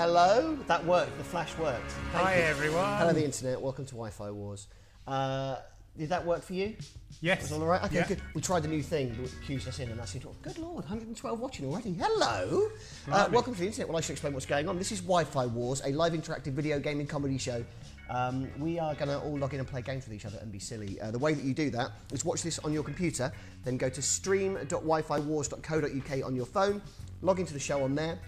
Hello. That worked. The flash worked. Hi everyone. Hello the internet. Welcome to Wi-Fi Wars. Did that work for you? Yes. Was all right? Okay, yeah. good. We tried the new thing that cues us in, and that seemed to. Good Lord, 112 watching already. Hello. Welcome to the internet. Well, I should explain what's going on. This is Wi-Fi Wars, a live interactive video gaming comedy show. We are going to all log in and play games with each other and be silly. The way that you do that is watch this on your computer, then go to stream.wifiwars.co.uk on your phone, log into the show on there.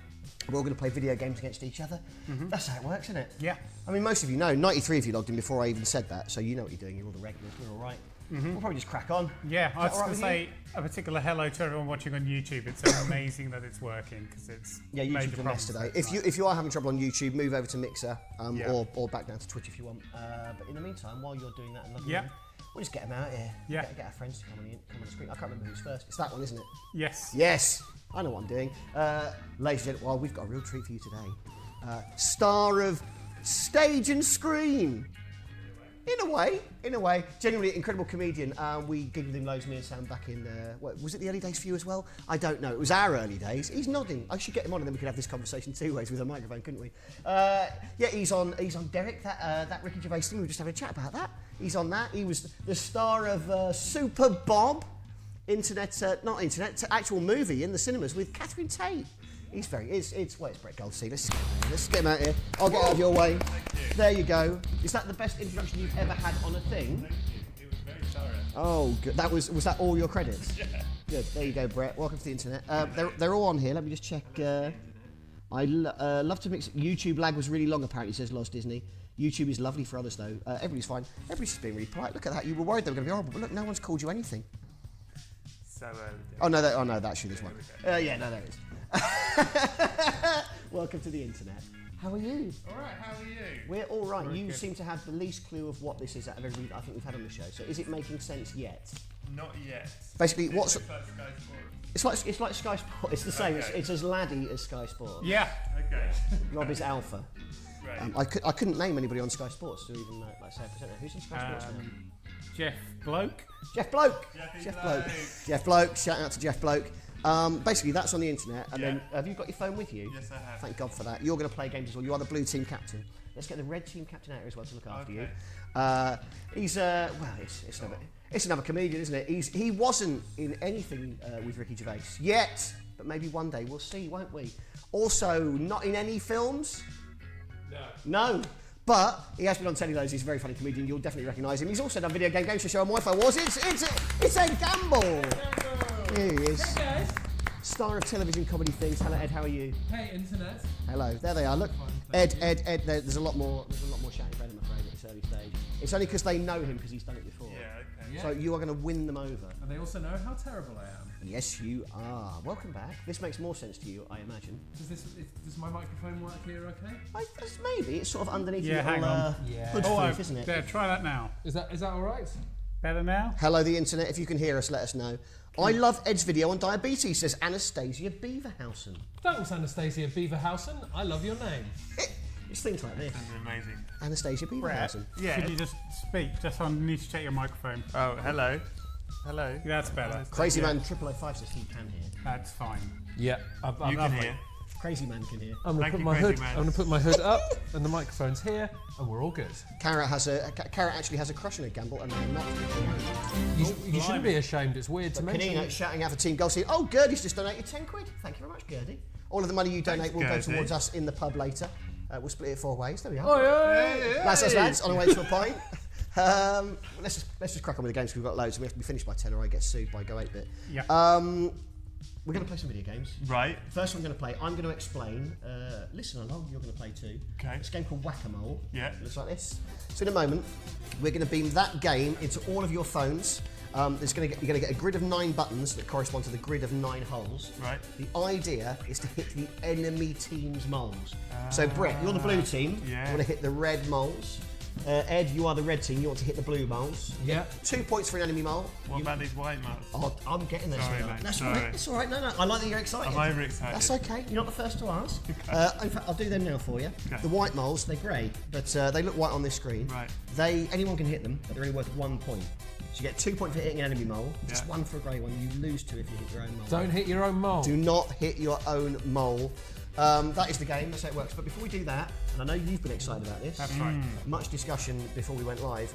We're all going to play video games against each other. That's how it works, isn't it? Yeah. I mean, most of you know. 93 of you logged in before I even said that, so you know what you're doing. You're all the regulars. We're all right. We'll probably just crack on. Yeah, I was going to say a particular hello to everyone watching on YouTube. It's amazing that it's working because it's YouTube's a mess today. If you are having trouble on YouTube, move over to Mixer or back down to Twitch if you want. But in the meantime, while you're doing that and logging in, we'll just get them out here. Yeah. Get our friends to come on the screen. I can't remember who's first. It's that one, isn't it? Yes. Yes. I know what I'm doing. Ladies and gentlemen, well, we've got a real treat for you today. Star of stage and screen. In a way. Genuinely incredible comedian. We gigged with him loads, me and Sam, back in, was it the early days for you as well? I don't know. It was our early days. He's nodding. I should get him on and then we could have this conversation two ways with a microphone, couldn't we? He's on Derek, that Ricky Gervais thing. We were just having a chat about that. He's on that. He was the star of Super Bob, actual movie in the cinemas with Catherine Tate. It's Brett Goldstein. Let's get him out here. I'll get out of your way. There you go. Is that the best introduction you've ever had on a thing? It was very thorough. Oh, good. Was that all your credits? Yeah. Good. There you go, Brett. Welcome to the internet. They're all on here. Let me just check. I love to mix. YouTube lag was really long, apparently, says Lost Disney. YouTube is lovely for others, though. Everybody's fine. Everybody's just being really polite. Look at that. You were worried they were going to be horrible, but look, no one's called you anything. So early. Oh no, actually there's one. There is. Welcome to the internet. How are you? Alright, how are you? We're all right. Very you good. Seem to have the least clue of what this is out of everybody I think we've had on the show. So is it making sense yet? Not yet. Basically, what's... It's like Sky Sports. It's like Sky Sport. It's the same. Okay. It's as laddie as Sky Sports. Yeah. Okay. Rob is alpha. Right. I couldn't name anybody on Sky Sports to even say a presenter. Who's on Sky Sports now? Jeff Bloke. Jeff Bloke. Jeff Jeff Bloke. Shout out to Jeff Bloke. Basically, that's on the internet. And then, have you got your phone with you? Yes, I have. Thank God for that. You're going to play games as well. You are the blue team captain. Let's get the red team captain out here as well to look after you. He's it's another comedian, isn't it? He wasn't in anything with Ricky Gervais yet, but maybe one day we'll see, won't we? Also, not in any films. No. But he has been on telly loads. He's a very funny comedian. You'll definitely recognise him. He's also done video game show on Wi-Fi Wars. It's Ed Gamble. Here he is. Hey guys. Star of television comedy things. Hello, Ed. How are you? Hey internet. Hello. There they are. Look, Ed. There's a lot more shouting about him, I'm afraid, at this early stage. It's only because they know him because he's done it before. Yeah, okay. Yeah. So you are going to win them over. And they also know how terrible I am. Yes, you are. Welcome back. This makes more sense to you, I imagine. Does my microphone work here okay? Maybe it's sort of underneath Yeah, your hang little on. hood floof, isn't it? There, try that now. Is that alright? Better now? Hello, the internet. If you can hear us, let us know. I love Ed's video on diabetes, says Anastasia Beaverhausen. Thanks Anastasia Beaverhausen. I love your name. It's things like this. That's amazing. Anastasia Beaverhausen. Yeah. Could you just speak? Just I need to check your microphone. Oh, hello. Hello. That's better. Crazy Man 005 says he can hear. That's fine. Yeah. You can hear. Crazy Man can hear. I'm gonna Thank put you, my Crazy hood. Man. I'm gonna put my hood up, and the microphone's here, and we're all good. Carrot actually has a crush on a Gamble, and they're not. You shouldn't be ashamed. It's weird to mention. Canino shouting out for Team Goldstein. Oh, Gerdy's just donated 10 quid. Thank you very much, Gerdy. All of the money you donate will go Gerdy. towards us in the pub later. We'll split it 4 ways. There we are. Oh yeah. That's us, lads, on our way to a pint. Let's just crack on with the games. We've got loads, and we have to be finished by 10, or I get sued by Go 8-bit. Yeah. We're going to play some video games. Right. First one I'm going to play, I'm going to explain. Listen along, you're going to play too. Okay. It's a game called Whack-A-Mole. Yeah. It looks like this. So in a moment, we're going to beam that game into all of your phones. You're going to get a grid of 9 buttons that correspond to the grid of 9 holes. Right. The idea is to hit the enemy team's moles. So Brett, you're the blue team. Yeah. You want to hit the red moles. Ed, you are the red team. You want to hit the blue moles. Yeah. 2 points for an enemy mole. What about these white moles? Oh, I'm getting there. Sorry, sweetheart. mate, That's sorry. all right. It's all right. No. I like that you're excited. I'm overexcited. That's okay. You're not the first to ask. In fact, I'll do them now for you. Okay. The white moles, they're grey, but they look white on this screen. Right. Anyone can hit them, but they're only worth 1 point. So you get 2 points for hitting an enemy mole. Just Yeah. 1 for a grey one. You lose 2 if you hit your own mole. Don't hit your own mole. Do not hit your own mole. That is the game, that's how it works. But before we do that, and I know you've been excited about this. That's right. Much discussion before we went live.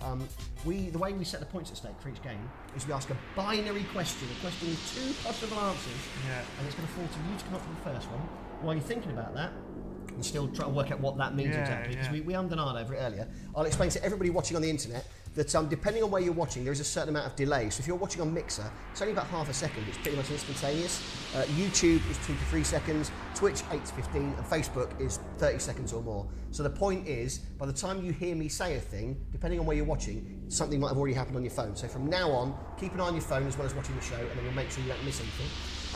The way we set the points at stake for each game is we ask a binary question, a question with 2 possible answers, and it's going to fall to you to come up with the first one. While you're thinking about that, and still try to work out what that means exactly, because we ummed and ahed over it earlier. I'll explain to everybody watching on the internet that depending on where you're watching, there is a certain amount of delay. So if you're watching on Mixer, it's only about half a second. It's pretty much instantaneous. YouTube is 2 to 3 seconds, Twitch 8 to 15, and Facebook is 30 seconds or more. So the point is, by the time you hear me say a thing, depending on where you're watching, something might have already happened on your phone. So from now on, keep an eye on your phone as well as watching the show, and then we'll make sure you don't miss anything.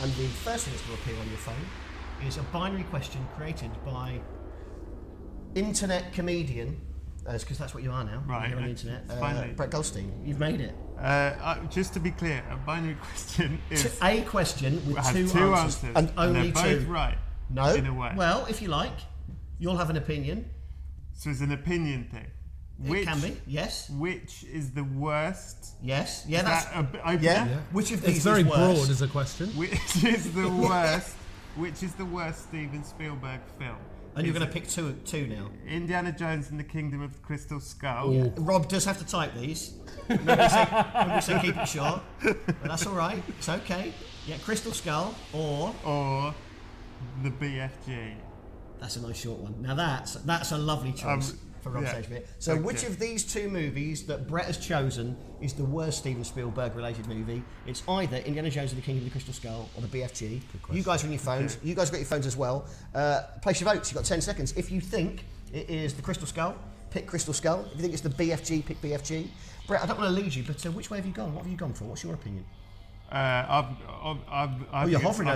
And the first thing that's going to appear on your phone is a binary question created by internet comedian, because that's what you are now, right, you're on the internet, finally. Brett Goldstein. You've made it. Just to be clear, a binary question is A question with has 2 answers, and only they're 2. both right. No. In a way. Well, if you like, you'll have an opinion. So it's an opinion thing. It can be. Yes. Which is the worst? Yes. Yeah. That's. Opener? Yeah. Which of these It's very is worse? broad as a question. Which is the worst? Which is the worst Steven Spielberg film? And you're going to pick two now. Indiana Jones and the Kingdom of the Crystal Skull. Yeah. Rob does have to type these. Nobody say keep it short, but that's all right. It's okay. Yeah, Crystal Skull or the BFG. That's a nice short one. Now that's a lovely choice for Rob Sagebit. So which of these 2 movies that Brett has chosen is the worst Steven Spielberg related movie? It's either Indiana Jones and the Kingdom of the Crystal Skull or the BFG. You guys are on your phones. You guys have got your phones as well. Place your votes. You've got 10 seconds. If you think it is the Crystal Skull, pick Crystal Skull. If you think it's the BFG, pick BFG. Brett, I don't want to lead you, but which way have you gone? What have you gone for? What's your opinion? I've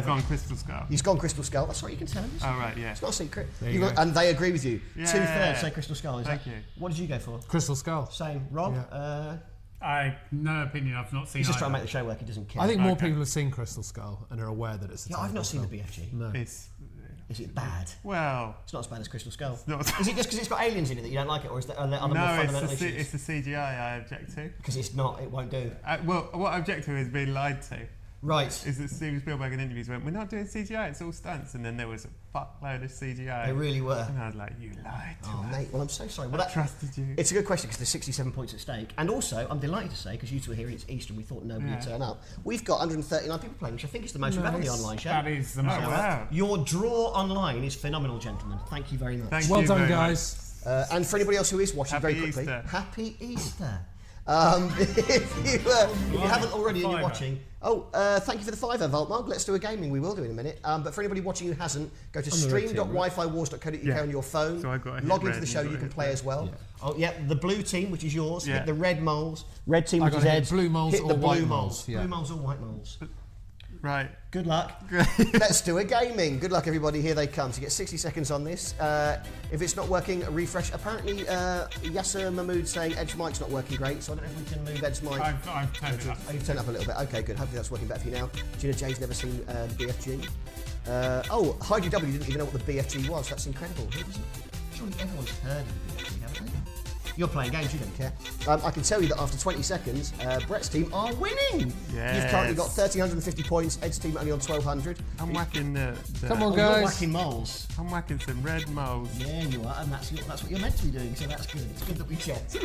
gone Crystal Skull. He's gone Crystal Skull. That's right, you can tell him. Oh, right, yeah. It's not a secret. And they agree with you. Yeah. 2/3 say Crystal Skull. Thank you. What did you go for? Crystal Skull. Same. Rob? Yeah. No opinion. I've not seen. He's just trying to make the show work. He doesn't care. I think more people have seen Crystal Skull and are aware that it's a I've not seen film. the BFG. No. Is it bad? Well, it's not as bad as Crystal Skull. It's not. Is it just because it's got aliens in it that you don't like it, or is there other more fundamental issues? It's the CGI I object to. Because it's not. It won't do. Well, what I object to is being lied to. Right. Is that Steven Spielberg in interviews went, we're not doing CGI, it's all stunts, and then there was a fuckload of CGI. They really were. And I was like, you lied to us. Mate, well, I'm so sorry. Well, I trusted you. It's a good question because there's 67 points at stake. And also, I'm delighted to say, because you two are here and it's Easter and we thought nobody would turn up, we've got 139 people playing, which I think is the most we've had on the online show. That is the most. Wow. Your draw online is phenomenal, gentlemen. Thank you very much. Well done, guys. And for anybody else who is watching, very quickly, Easter. Happy Easter. If you haven't already and you're watching, thank you for the $5 Voltmog. Let's do a gaming. We will do in a minute. But for anybody watching who hasn't, go to stream.wifywars.co.uk on your phone. So I've got to log hit into the red, show. you've You got can to play hit as well. red. Oh yeah, the blue team, which is yours. Yeah. Hit the red moles. Red team, I which is gotta hit Ed's. blue moles hit or the blue white moles. moles, yeah. Blue moles or white moles. Right. Good luck. Let's do a gaming. Good luck, everybody. Here they come. So you get 60 seconds on this. If it's not working, refresh. Apparently, Yasser Mahmood saying Ed's mic's not working great, so I don't know if we can move Ed's mic. I've turned it up. Oh, you've turned it up a little bit. Okay, good. Hopefully that's working better for you now. Gina J's never seen BFG. Heidi W didn't even know what the BFG was. That's incredible. Who doesn't? Surely everyone's heard of the BFG, haven't they? You're playing games, you don't care. I can tell you that after 20 seconds, Brett's team are winning. Yes. You've currently got 1,350 points. Ed's team only on 1,200. I'm whacking the Come on, You're guys. whacking moles. I'm whacking some red moles. Yeah, you are, and that's what you're meant to be doing, so that's good. It's good that we checked.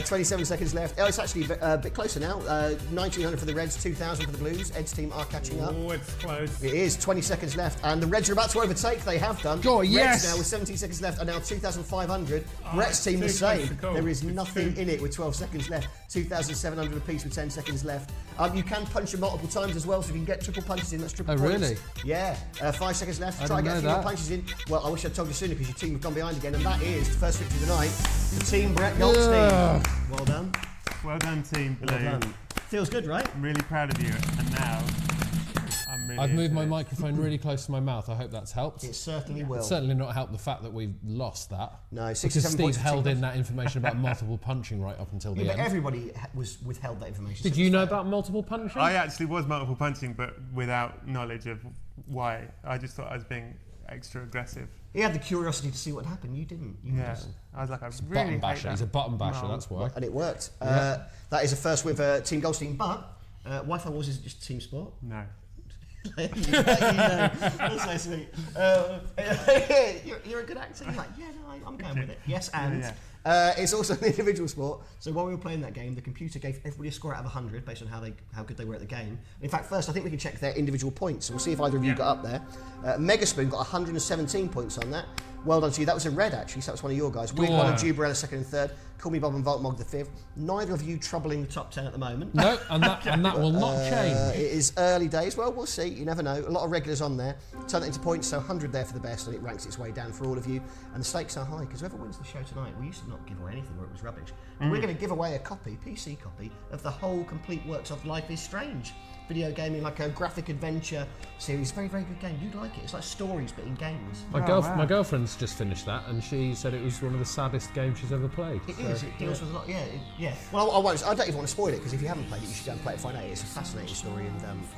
27 seconds left. Oh, it's actually a bit closer now. 1,900 for the Reds, 2,000 for the Blues. Ed's team are catching up. Oh, it's close. It is 20 seconds left, and the Reds are about to overtake. They have done. Oh, Reds yes. now with 17 seconds left are now 2,500. Brett's team the too close same. to call. There is It's nothing in it with 12 seconds left. 2,700 apiece with 10 seconds left. You can punch them multiple times as well, so if you can get triple punches in, that's triple points. really? Yeah. 5 seconds left. I Try and didn't get a few know more that. punches in. Well, I wish I'd told you sooner because your team have gone behind again, and that is the first victory of the night. The team Brett Goldstein. Well done. Well done, Team Blue. Well done. Feels good, right? I'm really proud of you. And now, I'm really I've moved my into it. microphone really close to my mouth. I hope that's helped. It certainly will. It's certainly not helped the fact that we've lost that. No, because 67 Steve points for held Team in that information about multiple punching right up until the Yeah, but end. everybody was withheld that information. Did so you it's know fair. about multiple punching? I actually was multiple punching, but without knowledge of why. I just thought I was being extra aggressive. He had the curiosity to see what happened. You didn't. You Yeah. just- I was like, I Button really hate basher. that. He's a button basher, No. that's why. And it worked. Yeah. That is a first win for Team Goldstein, but Wi-Fi Wars isn't just a team sport. No. That's so sweet. You're a good actor. You're like, yeah, no, I'm going with it. Yes, and. Yeah. It's also an individual sport, so while we were playing that game, the computer gave everybody a score out of 100 based on how good they were at the game. And in fact, first I think we can check their individual points, so we'll see if either of you got up there. Megaspoon got 117 points on that. Well done to you. That was in red, actually, so that was one of your guys. Weird One and Jubarella second and third. Call Me Bob and Voltmog the fifth. Neither of you troubling the top 10 at the moment. No, and that will not change. It is early days. Well, we'll see. You never know. A lot of regulars on there. Turn that into points, so 100 there for the best, and it ranks its way down for all of you. And the stakes are high, because whoever wins the show tonight, we used to not give away anything where it was rubbish. We're going to give away a copy, PC copy, of the whole complete works of Life is Strange. Video gaming, like a graphic adventure series. Very, very good game. You'd like it. It's like stories, but in games. My girlfriend's just finished that, and she said it was one of the saddest games she's ever played. It is. It deals with a lot. Yeah. Well, I don't even want to spoil it, because if you haven't played it, you should go and play it. Find out. It's a fascinating story, and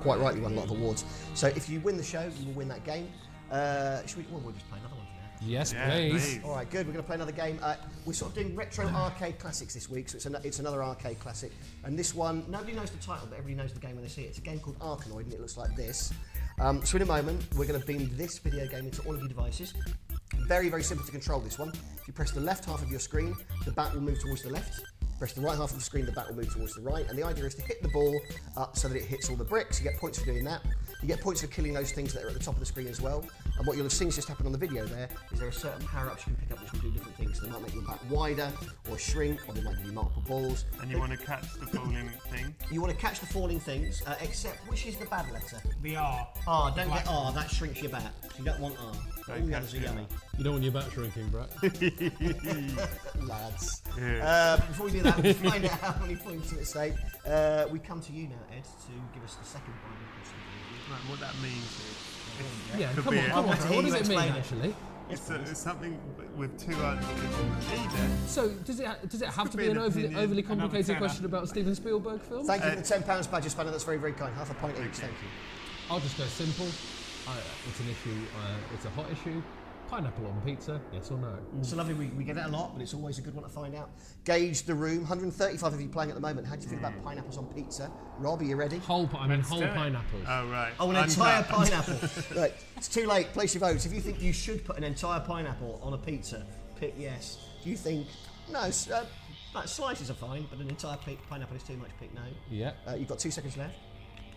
quite rightly won a lot of awards. So if you win the show, you will win that game. We'll just play another one for now. Yes, please. All right, good. We're going to play another game. We're sort of doing retro arcade classics this week, so it's another arcade classic. And this one, nobody knows the title, but everybody knows the game when they see it. It's a game called Arkanoid, and it looks like this. So in a moment, we're going to beam this video game into all of your devices. Very, very simple to control this one. If you press the left half of your screen, the bat will move towards the left. Press the right half of the screen, the bat will move towards the right. And the idea is to hit the ball up so that it hits all the bricks. You get points for doing that. You get points for killing those things that are at the top of the screen as well. And what you'll have seen just happen on the video there is there are certain power-ups you can pick up which will do different things. They might make your bat wider or shrink, or they might give you multiple balls. And you want to catch the falling thing? You want to catch the falling things, except which is the bad letter? The R. R, don't get R, that shrinks your bat. So you don't want R. All the others are yummy. You don't want your bat shrinking, Brett. Lads. Yeah. Before we do that, we find out how many points are at stake. We come to you now, Ed, to give us the second one. Right, what that means is... Yeah, could come be on. a- What does it mean, Explain it. actually? It's something with two answers. So, does it have to be be an an opinion, overly another complicated tenner. question about a Steven Spielberg film? Thank you for the £10 badge, Spanner. That's very, very kind. Half a pint each. Thank you. I'll just go simple. It's an issue. It's a hot issue. Pineapple on pizza, yes or no? So lovely, we get it a lot, but it's always a good one to find out. Gauge the room, 135 of you playing at the moment. How do you feel about pineapples on pizza? Rob, are you ready? Whole pineapples. Oh, right. Oh, an entire pineapple. Right, it's too late, place your votes. If you think you should put an entire pineapple on a pizza, pick yes. Do you think, no, slices are fine, but an entire pineapple is too much, pick no. Yeah. You've got 2 seconds left.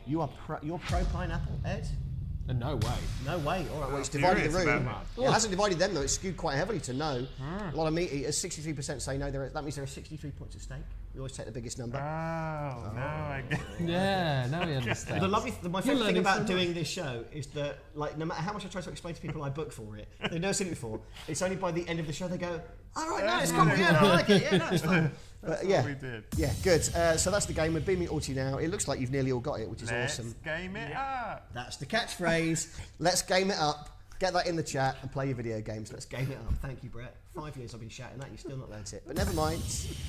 You're pro pineapple, Ed? No way. No way. All right, well, it's divided the room. about It hasn't divided them, though. It's skewed quite heavily to no. A lot of meat eaters, 63% say no. That means there are 63 points at stake. We always take the biggest number. Oh, now I get Yeah, now we understand. My favourite thing about doing this show is that, like, no matter how much I try to explain to people I book for it, they've never seen it before. It's only by the end of the show they go, all right, no, it's cool, yeah, no, I like it, yeah, no, it's fun. That's yeah, what we did. Yeah, good. So that's the game. We're beaming it all to you now. It looks like you've nearly all got it, which is awesome. Let's game it up. That's the catchphrase. Let's game it up. Get that in the chat and play your video games. Let's game it up. Thank you, Brett. 5 years I've been shouting that. You've still not learnt it. But never mind.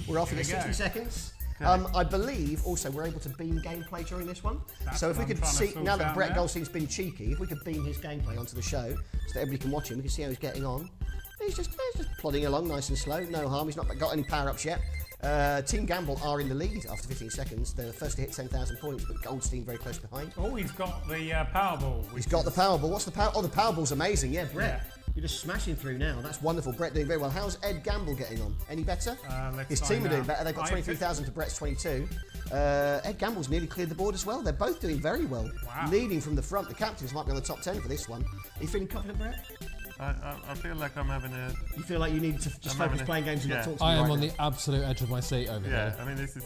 We're off in 60 seconds. I believe also we're able to beam gameplay during this one. That's So if we what I'm could trying to see, sort now that out Brett there. Goldstein's been cheeky, if we could beam his gameplay onto the show so that everybody can watch him, we can see how he's getting on. He's just plodding along nice and slow. No harm. He's not got any power-ups yet. Team Gamble are in the lead after 15 seconds. They're the first to hit 10,000 points, but Goldstein very close behind. Oh, he's got the Powerball. He's got the Powerball. What's the power? Oh, the Powerball's amazing. Yeah, Brett. Yeah. You're just smashing through now. That's wonderful. Brett doing very well. How's Ed Gamble getting on? Any better? His team are doing better. They've got 23,000 to Brett's 22. Ed Gamble's nearly cleared the board as well. They're both doing very well. Wow. Leading from the front. The captains might be on the top 10 for this one. Are you feeling confident, Brett? I feel like I'm having a... You feel like you need to just focus playing games and not talk to me I am right on now? the absolute edge of my seat over Yeah, here. I mean, this is...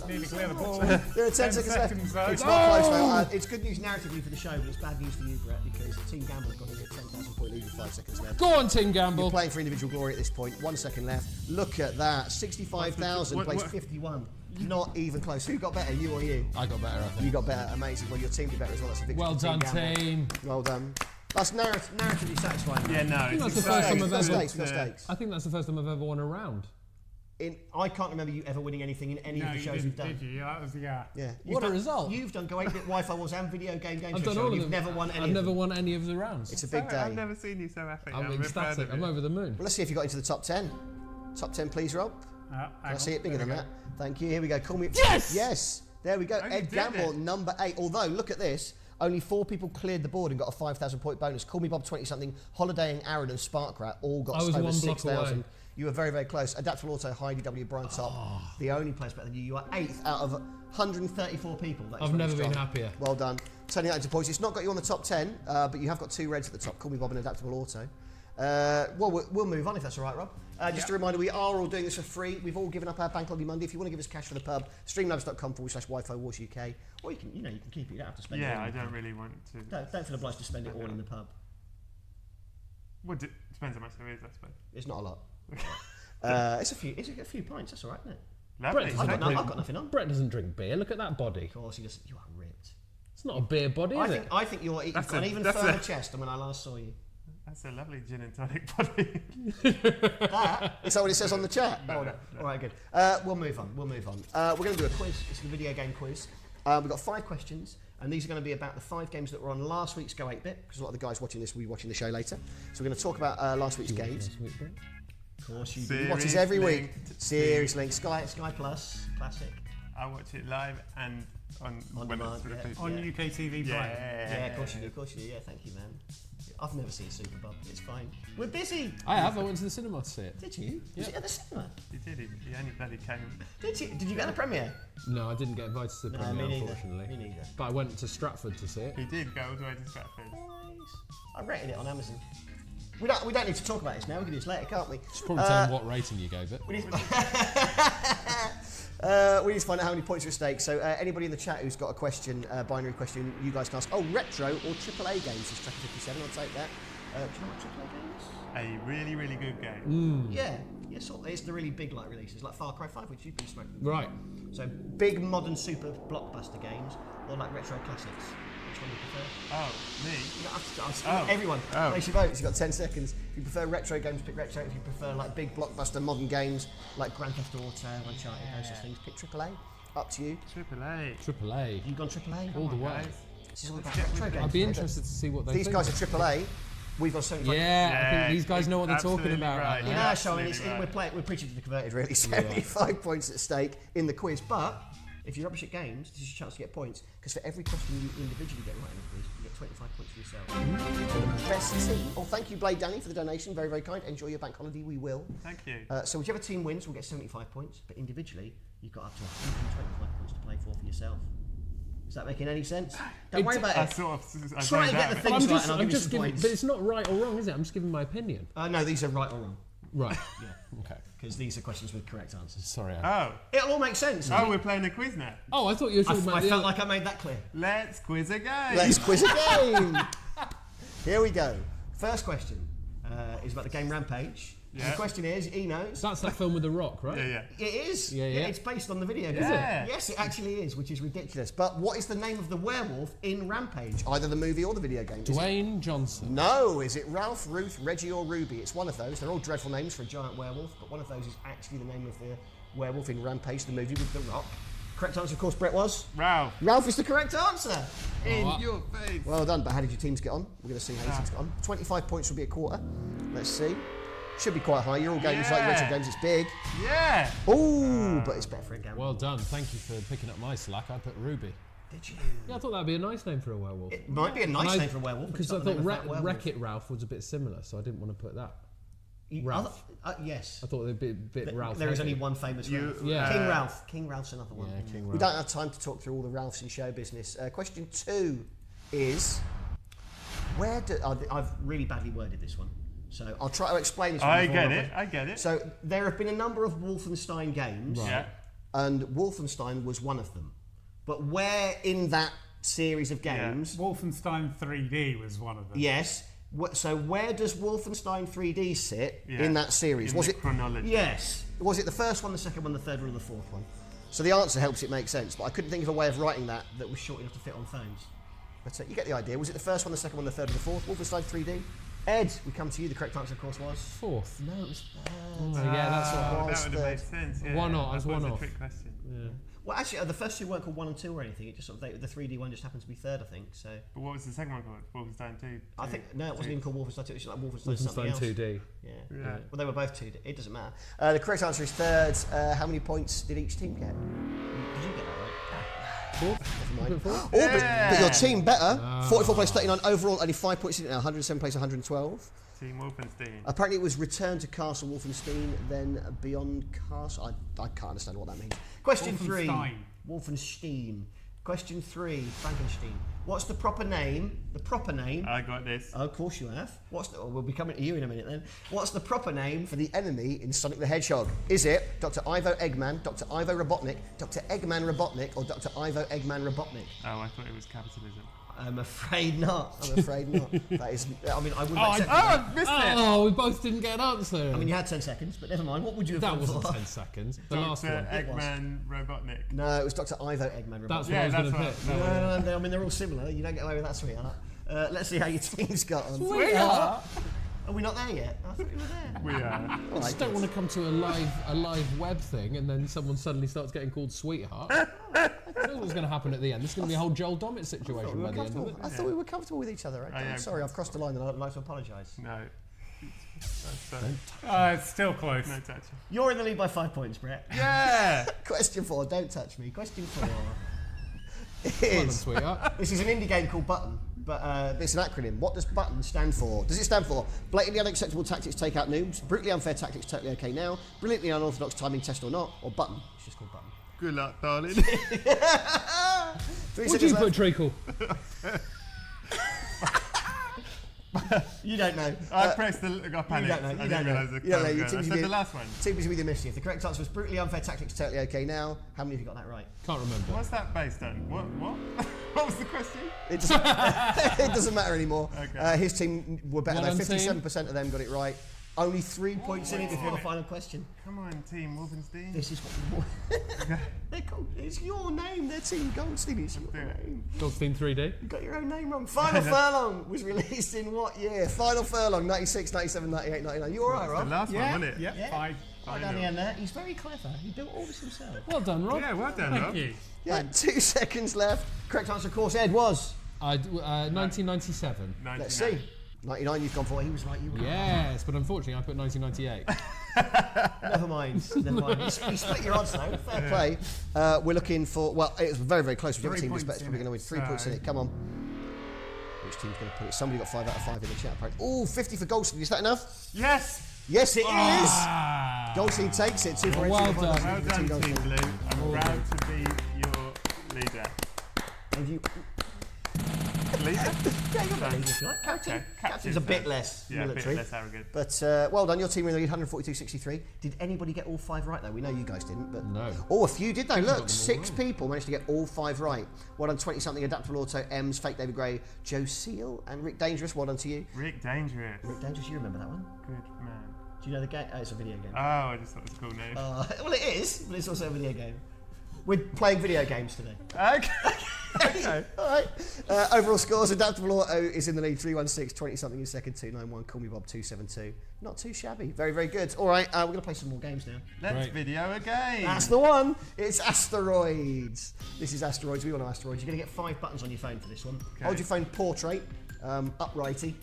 Nearly clear the ball. There are 10 seconds left. though. It's not close though. It's good news narratively for the show, but it's bad news for you, Brett, because Team Gamble have got a 10,000 point lead with 5 seconds left. Go on, Team Gamble. You're playing for individual glory at this point. 1 second left. Look at that. 65,000 What- plays what- 51. Not even close. Who got better, you or you? I got better, I think. You got better. Amazing. Well, your team did better as well. That's a victory Well for done, Gamble. team. Well done. That's narratively satisfying. Yeah, no, that's it's the first time I've First ever... stakes, first stakes. I think that's the first time I've ever won a round. I can't remember you ever winning anything in any No, of the you shows didn't, you've done. did you? That was, yeah. Yeah. What a result. You've done Go 8-Bit Wi-Fi Wars and Video Game I've Show. done all of You've them. never won any I've of never them. won any of the rounds. It's a big day. I've never seen you so happy. I'm very proud ecstatic. of I'm you. over the moon. Well, let's see if you got into the top 10. Top 10, please, Rob. Can I see it bigger than that? Thank you. Here we go. Call me. Yes! Yes. There we go. Oh, you Ed did Gamble, it. number 8. Although, look at this. Only 4 people cleared the board and got a 5,000 point bonus. Call Me Bob 20-something, Holidaying Aaron and Sparkrat all got I was over one block 6,000. away. You were very, very close. Adaptable Auto, Heidi W. Brian Top, the only place better than you. You are 8th out of 134 people. That is I've really never been strong. happier. Well done. Turning that into points. It's not got you on the top 10, but you have got 2 reds at the top. Call Me Bob and Adaptable Auto. Well, we'll move on if that's all right, Rob. Just a reminder, we are all doing this for free. We've all given up our Bank Holiday Monday. If you want to give us cash for the pub, streamlabs.com/Wi-Fi Wars UK. Or you can keep it. You don't have to spend it all Yeah, in I the don't pub. really want to. Don't feel obliged to spend it all in the pub. Well, depends how much there is, I suppose. It's not a lot. It's a few pints. That's all right, isn't it? Lovely. Brett, I've thank got, you. I've got nothing on. Brett doesn't drink beer. Look at that body. Of course, he doesn't. You are ripped. It's not a beer body, is it? I think you've got an even firmer chest than when I last saw you. That's a lovely gin and tonic body. Is that what it says on the chat? No. All right, good. We'll move on. We're going to do a quiz. It's the video game quiz. We've got 5 questions, and these are going to be about the 5 games that were on last week's Go 8-Bit, because a lot of the guys watching this will be watching the show later. So we're going to talk about last week's games. Of course you do. He watches every week. Series Link, Sky Plus, classic. I watch it live and on demand, sort of yeah. people. On UK TV Play. Yeah, of course you do. Yeah, thank you, man. I've never seen Super Bob. It's fine. We're busy. I have. I went to the cinema to see it. Did you? Was it at the cinema? He did. He only bloody came. Did you? Did you get the premiere? No, I didn't get invited to the No, premiere, me neither. unfortunately. Me neither. But I went to Stratford to see it. He did go all the way to Stratford. Nice. I rated it on Amazon. We don't need to talk about this now. We can do this later, can't we? Should probably tell him what rating you gave it. We need, we need to find out how many points are at stake. So anybody in the chat who's got a question, binary question, you guys can ask. Oh, retro or AAA games is Tracker 57. I'll take that. Do you know what AAA games? A really, really good game. Yeah. So it's the really big releases, like Far Cry 5, which you've been smoking. Right. So big modern super blockbuster games, or like retro classics. Which one do you prefer? Oh, me? You don't have to ask everyone. Oh. Place your votes. You've got 10 seconds. If you prefer retro games, pick retro. If you prefer like big blockbuster modern games like Grand Theft Auto, Uncharted, those sorts of things, pick AAA. Up to you. AAA. AAA. You've gone AAA. All the way. Guys. This is all about retro games. I'd be interested to see what they These think. guys are AAA. We've got 75. Yeah, I think these guys know what they're talking absolutely about. right. You Yeah. know, Sean, Absolutely right. we're preaching to the converted, really. 75 points at stake in the quiz. But if you're rubbish at games, this is your chance to get points. Because for every question you individually get right in the quiz, you get 25 points for yourself. For the best team. Oh, thank you, Blade Danny, for the donation. Very, very kind. Enjoy your bank holiday. We will. Thank you. So whichever team wins will get 75 points. But individually, you've got up to 125 points to play for yourself. Is that making any sense? Don't worry about I it. sort of Try and get the things right, and I'll give you some giving, points. but it's not right or wrong, is it? I'm just giving my opinion. No, these are right or wrong. Right. Yeah. Okay. Because these are questions with correct answers. Sorry. Oh. It'll all make sense. Oh, we're playing a quiz now. Oh, I thought you were talking about I the felt other- like I made that clear. Let's quiz a game. Let's quiz a game. Here we go. First question is about the game Rampage. Yeah. The question is, he knows. That's that film with The Rock, right? Yeah. It is. Yeah, yeah. It's based on the video game. Yeah. Yes, it actually is, which is ridiculous. But what is the name of the werewolf in Rampage? Either the movie or the video game. Is it- Dwayne Johnson. No, is it Ralph, Ruth, Reggie, or Ruby? It's one of those. They're all dreadful names for a giant werewolf, but one of those is actually the name of the werewolf in Rampage, the movie with The Rock. Correct answer, of course, Brett was? Ralph. Ralph is the correct answer. In your face. Well done, but how did your teams get on? We're going to see how your teams get on. 25 points will be a quarter. Let's see. Should be quite high. You're all games like retro games. It's big. Yeah. Oh, but it's better for a game. Well done. Thank you for picking up my slack. I put Ruby. Did you? Yeah, I thought that'd be a nice name for a werewolf. It might be a nice name for a werewolf. Because I thought Wreck-It Ralph was a bit similar, so I didn't want to put that. Ralph. Yes. I thought they'd be a bit Ralph. There is only one famous Ralph. Yeah. King Ralph. King Ralph's another one. Yeah, King We Ralph. don't have time to talk through all the Ralphs in show business. Question 2 is, where do... I've really badly worded this one, so I'll try to explain this one. I before get it. I get it. So there have been a number of Wolfenstein games, Yeah. and Wolfenstein was one of them. But where in that series of games... Wolfenstein 3D was one of them. Yes. So where does Wolfenstein 3D sit Yeah. in that series? In Was the it chronology. Yes. Was it the first one, the second one, the third one, or the fourth one? So the answer helps it make sense, but I couldn't think of a way of writing that was short enough to fit on phones. But you get the idea. Was it the first one, the second one, the third, or the fourth? Wolfenstein 3D. Ed, we come to you. The correct answer, of course, was Fourth. no. It was third. Oh, yeah, that's what I was That would have made third. sense. Yeah. One off, That it's was one a off. trick question. Yeah. Well, actually, the first two weren't called 1 and 2 or anything. It just sort of the 3D one just happened to be third, I think. So But what was the second one called? Wolfenstein 2? I think no, it wasn't even called Wolfenstein 2. It was like Wolfenstein something Wolfenstein else. 2D. Yeah. Yeah. Well, they were both 2D. It doesn't matter. The correct answer is third. How many points did each team get? Did you get that right? Fourth. Mind. Fourth. Oh, but your team better. 44 plays 39 overall, only 5 points in it now. 107 plays 112. Team Wolfenstein. Apparently it was Return to Castle Wolfenstein, then Beyond Castle. I can't understand what that means. Question 3. Wolfenstein. Question 3. Frankenstein. What's the proper name? The proper name. I got this. Oh, of course you have. We'll be coming to you in a minute then. What's the proper name for the enemy in Sonic the Hedgehog? Is it Dr. Ivo Eggman, Dr. Ivo Robotnik, Dr. Eggman Robotnik, or Dr. Ivo Eggman Robotnik? Oh, I thought it was capitalism. I'm afraid not. I'm afraid not. That is. I mean, I wouldn't accept I missed it. Oh, we both didn't get an answer. I mean, you had 10 seconds, but never mind. What would you have that gone wasn't for? 10 seconds. The Dr. last one. Eggman Robotnik. No, it was Dr. Ivo Eggman Robotnik. That's what Yeah, I was going to that's pick. what- No, I mean, they're all similar. You don't get away with that, sweetheart. Let's see how your team's got on. Sweetheart. Are we not there yet? I thought we were there. We are. I just don't want to come to a live web thing and then someone suddenly starts getting called sweetheart. I know what's going to happen at the end. This is going to be a whole Joel Dommett situation by the end of it. I thought we were comfortable with each other. Okay? yeah. Sorry, I've crossed the line and I'd like to apologise. No. It's still close. No touch. You're in the lead by 5 points, Brett. Yeah! Question 4, don't touch me. Question 4 Well done, is... sweetheart. This is an indie game called Button, but it's an acronym. What does Button stand for? Does it stand for blatantly unacceptable tactics take out noobs, brutally unfair tactics totally okay now, brilliantly unorthodox timing test or not, or Button? It's just called Button. Good luck, darling. 3 What do seconds you left. put, Treacle? You don't know. I pressed the... I panicked. don't know, you I don't didn't know. realise the You don't know, time you're was too going. I busy said the being- last one. Too busy with your mischief. The correct answer was brutally unfair tactics totally okay now. How many of you got that right? Can't remember. What's that based on? What? What was the question? It doesn't, it doesn't matter anymore. Okay. His team were better Well though. done, team. 57% of them got it right. Only 3 points in it before the final question. Come on, Team Wolfenstein. This is what they're called. It's your name. They're Team Goldstein. It's your name. Goldstein 3D. You got your own name wrong. Final Furlong was released in what year? Final Furlong, 96, 97, 98, 99. You all right, The Rob? last one, wasn't it? Yeah, Yeah. 5. Right down the end there. He's very clever. He built all this himself. Well done, Rob. Yeah, well done, Thank Rob. you. Yeah, 2 seconds left. Correct answer, of course, Ed was. 1997. 99. Let's see. 99 you've gone for. He was right, you were right. Yes, but unfortunately I put 1998. Never mind. Never mind. You split your odds though. Fair play. We're looking for. Well, it was very, very close. Whichever 3 team gets points better is probably in going to win. 3 points in so- it. Come on. Which team's going to put it? Somebody got 5 out of 5 in the chat. Apparently. Oh, 50 for Goldstein. Is that enough? Yes! Yes, it is. Ah. Goldstein takes it. 2 for Well 8. done. Well done, Team Blue. I'm proud to be your leader. And you. Leader? Yeah, you're the leader if you like. Captain. Okay, Captain's a bit less Yeah, a military. bit less arrogant. But well done, your team in the lead, 142.63. Did anybody get all 5 right though? We know you guys didn't, but No. Oh, a few did though. got them all Look, 6 right. people managed to get all 5 right. Well done, 20-something Adaptable Auto, Ems, Fake David Gray, Joe Seal, and Rick Dangerous. Well done to you. Rick Dangerous. Rick Dangerous, you remember that one? Good man. Do you know the game? Oh, it's a video game. Oh, I just thought it was a cool name. Well, it is, but it's also a video game. We're playing video games today. Okay. Okay. All right. Overall scores, Adaptable Auto is in the lead, 316, 20-something in second, 291, Call Me Bob, 272. Not too shabby. Very, very good. All right, we're going to play some more games now. Let's Right. video a game. That's the one. It's Asteroids. This is Asteroids. We all know Asteroids. You're going to get 5 buttons on your phone for this one. Okay. Hold your phone portrait, uprighty,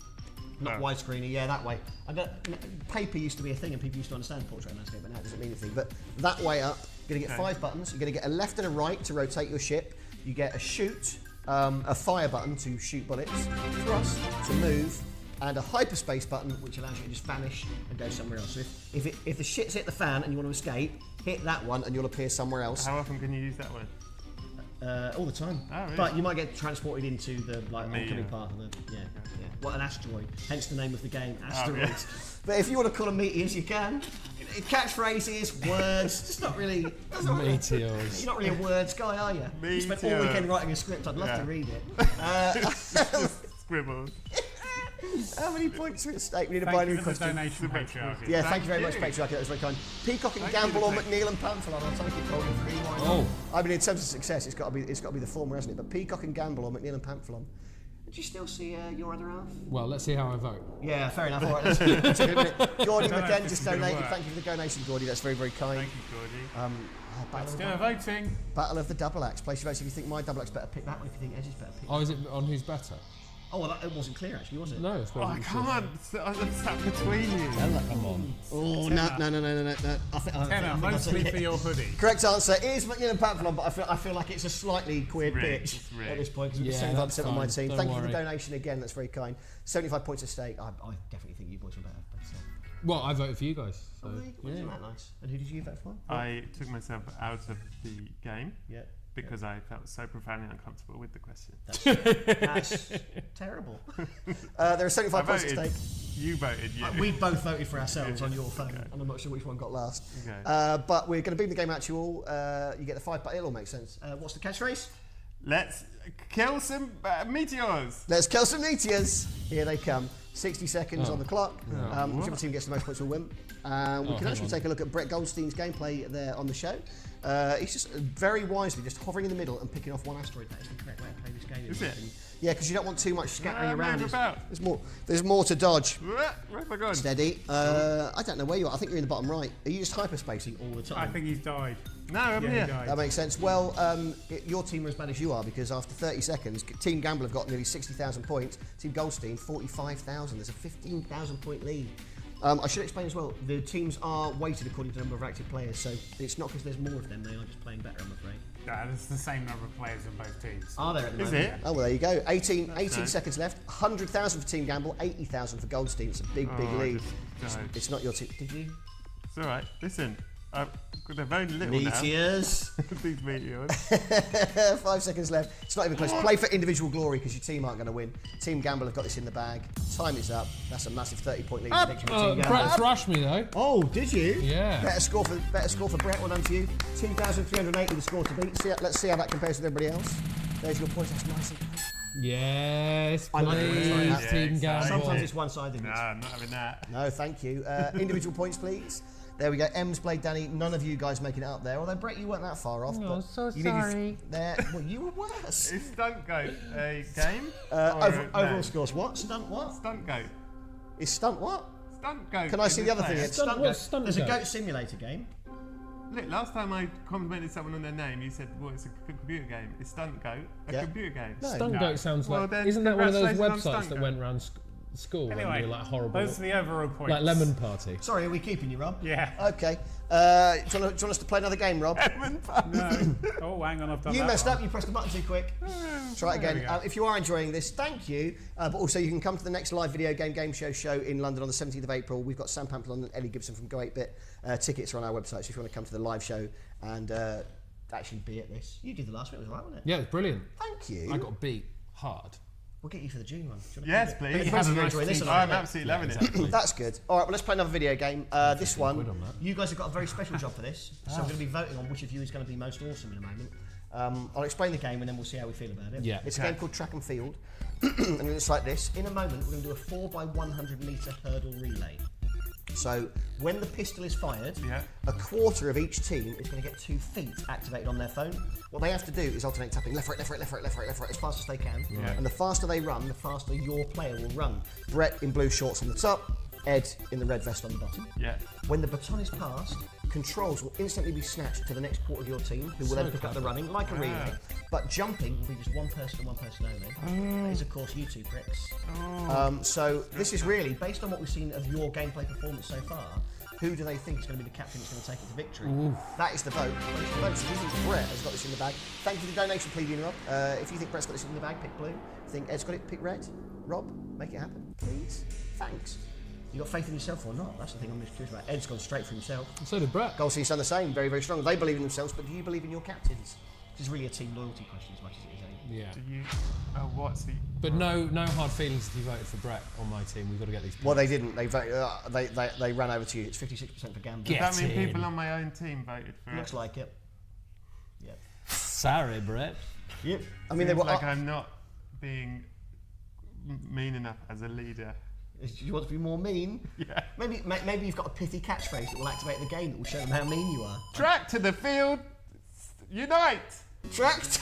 not Oh. widescreeny. Yeah, that way. Paper used to be a thing and people used to understand portrait and landscape, but now it doesn't mean anything. But that way up, you're going to get Okay. 5 buttons. You're going to get a left and a right to rotate your ship. You get a shoot, a fire button to shoot bullets, thrust to move, and a hyperspace button which allows you to just vanish and go somewhere else. So if the shit's hit the fan and you want to escape, hit that one and you'll appear somewhere else. How often can you use that one? All the time. Oh, really? But you might get transported into the oncoming Meteor. path of the yeah. What an asteroid. Hence the name of the game, yeah. Asteroids. But if you want to call them meteors, you can. Catchphrases, words, just not really. That's not really- Meteors. You're not really a words guy, are you? You spent all Meteor. weekend writing a script. I'd love Yeah. to read it. Scribbles. How many points are at stake? We need a Thank you binary for the question. donation, patriarchy. Yeah, thank you very much, Patriarchy. That was very kind. Peacock and Thank you, Gamble or thank- McNeil and Pamphilon. I'll take it for 3-1. Oh. I mean, in terms of success, it's got to be the former, hasn't it? But Peacock and Gamble or McNeil and Pamphilon. Do you still see your other half? Well, let's see how I vote. Yeah, fair enough. All right, let's take a minute. Gordon Don't know McGinn if just this is gonna donated. work. Thank you for the donation, Gordy. That's very, very kind. Thank you, Gordy. Let's do Battle, a voting. Battle of the Double Axe. Place your votes if you think my double axe better. Pick that one. If you think Edge's better. Pick Oh, is it on who's better? Oh, well, it wasn't clear actually, was it? No, it's Oh, I can't. I'm sat between you. Come on. Oh, no. I think Tenner, I've mostly said for it. your hoodie. Correct answer is McNeil and Pamplon, but I feel like it's a slightly queer rigged, pitch it's rigged. at this point because Yeah, it's that's 75% on my fine. team. Don't Thank you for the worry. donation again. That's very kind. 75 points at stake. I definitely think you boys were better. But, Well, I voted for you guys. So, Isn't that nice? And who did you vote for? I took myself out of the game Yeah. because I felt so profoundly uncomfortable with the question. That's terrible. There are 75 I points at voted. stake. You voted. You. We both voted for ourselves on your phone, Okay. and I'm not sure which one got last. Okay. But we're going to beam the game out to you all. You get the 5, but it'll all make sense. What's the catchphrase? Let's kill some meteors. Let's kill some meteors. Here they come. 60 seconds on the clock. Whichever What? team gets the most points will win. We can actually take a look at Brett Goldstein's gameplay there on the show. He's just very wisely just hovering in the middle and picking off one asteroid. That is the correct way to play this game. Is it? Yeah, because you don't want too much scattering around. Move about. There's more to dodge. Where have I gone? Steady. I don't know where you are. I think you're in the bottom right. Are you just hyperspacing all the time? I think he's died. No, I'm Yeah, he here. died. That makes sense. Well, your team are as bad as you are because after 30 seconds, Team Gamble have got nearly 60,000 points. Team Goldstein, 45,000. There's a 15,000 point lead. I should explain as well, the teams are weighted according to the number of active players, so it's not because there's more of them, they are just playing better, I'm afraid. It's the same number of players in both teams. Are there at the Is moment? it? Oh, well, there you go. 18 nice. seconds left. 100,000 for Team Gamble, 80,000 for Goldstein. It's a big, big Oh, I lead. just died. It's not your team. Did you? It's all right. Listen, they're very little Meteors. now. These meteors. 5 seconds left. It's not even close. Play for individual glory because your team aren't going to win. Team Gamble have got this in the bag. Time is up. That's a massive 30-point lead. Victory for Team Gamble. Brett thrashed me though. Oh, did you? Yeah. Better score for Brett. Well done to you. 2,380 the score to beat. Let's see how that compares with everybody else. There's your points. That's nice and close. Yes, I like it when it's like please, that. Team Yeah, Gamble. Sometimes it's one-sided. No, I'm not having that. No, thank you. Individual points, please. There we go. M's played Danny. None of you guys making it up there. Although Brett, you weren't that far off. Oh, but so you sorry. There. Well, you were worse. Is Stunt Goat a game? Overall scores. What? Stunt what? Stunt Goat. Is stunt what? Stunt Goat. Can I is see a the other player. thing? It's Stunt- stunt what's goat. stunt There's a goat? goat simulator game. Look, last time I complimented someone on their name, you said, well, it's a computer game. Is Stunt Goat a Yeah. computer game? No. Stunt Goat sounds Well, like. then Isn't that one of those congratulations on websites Stunt that Goat. went around school when Anyway, they were like horrible? those are the overall points. Like Lemon Party. Sorry, are we keeping you, Rob? Yeah. Okay. Do you want us to play another game, Rob? No. Oh, hang on, I've done You that messed wrong. up. You pressed the button too quick. Try it There again. we go. If you are enjoying this, thank you. But also, you can come to the next live video game show in London on the 17th of April. We've got Sam Pamplon and Ellie Gibson from Go 8-Bit. Tickets are on our website, so if you want to come to the live show and actually be at this, you did the last one. It was right, wasn't it? Yeah, it's brilliant. Thank you. I got beat hard. We'll get you for the June one. Do you wanna Yes, come? please. It depends if you're nice enjoying this or team. not. I'm absolutely loving it. That's good. All right, well, let's play another video game. This one, quid on that. you guys have got a very special job for this, so we're going to be voting on which of you is going to be most awesome in a moment. I'll explain the game and then we'll see how we feel about it. Yeah. It's a Okay. game called Track and Field, and it's like this. In a moment, we're going to do a 4x100 metre hurdle relay. So when the pistol is fired, Yeah. a quarter of each team is going to get 2 feet activated on their phone. What they have to do is alternate tapping left, right, left, right, left, right, left, right, left, right as fast as they can. Yeah. And the faster they run, the faster your player will run. Brett in blue shorts on the top, Ed in the red vest on the bottom. Yeah. When the baton is passed, controls will instantly be snatched to the next quarter of your team, who will then pick up the running, like a relay. But jumping will be just one person and one person only. That is, of course, you two pricks. So this is really, based on what we've seen of your gameplay performance so far, who do they think is going to be the captain that's going to take it to victory? That is the vote. Votes. If you think Brett has got this in the bag, thank you for the donation, please, Rob. If you think Brett's got this in the bag, pick blue. If you think Ed's got it, pick red. Rob, make it happen, please. Thanks. You got faith in yourself or not? That's the thing I'm just curious about. Ed's gone straight for himself. And so did Brett. Goldstein's done the same, very, very strong. They believe in themselves, but do you believe in your captains? This is really a team loyalty question as much as it is a... Yeah. Do you? Oh, what's the? But no hard feelings if you voted for Brett on my team. We've got to get these points. Well, they didn't. They ran over to you. It's 56% for Gamble. Get Does that mean in. people on my own team voted for Looks it? like it. Yeah. Sorry, Brett. Yep. I mean, they Seems were... like I'm not being mean enough as a leader. You want to be more mean? Yeah. Maybe you've got a pithy catchphrase that will activate the game that will show them how mean you are. Track to the field, unite! Track to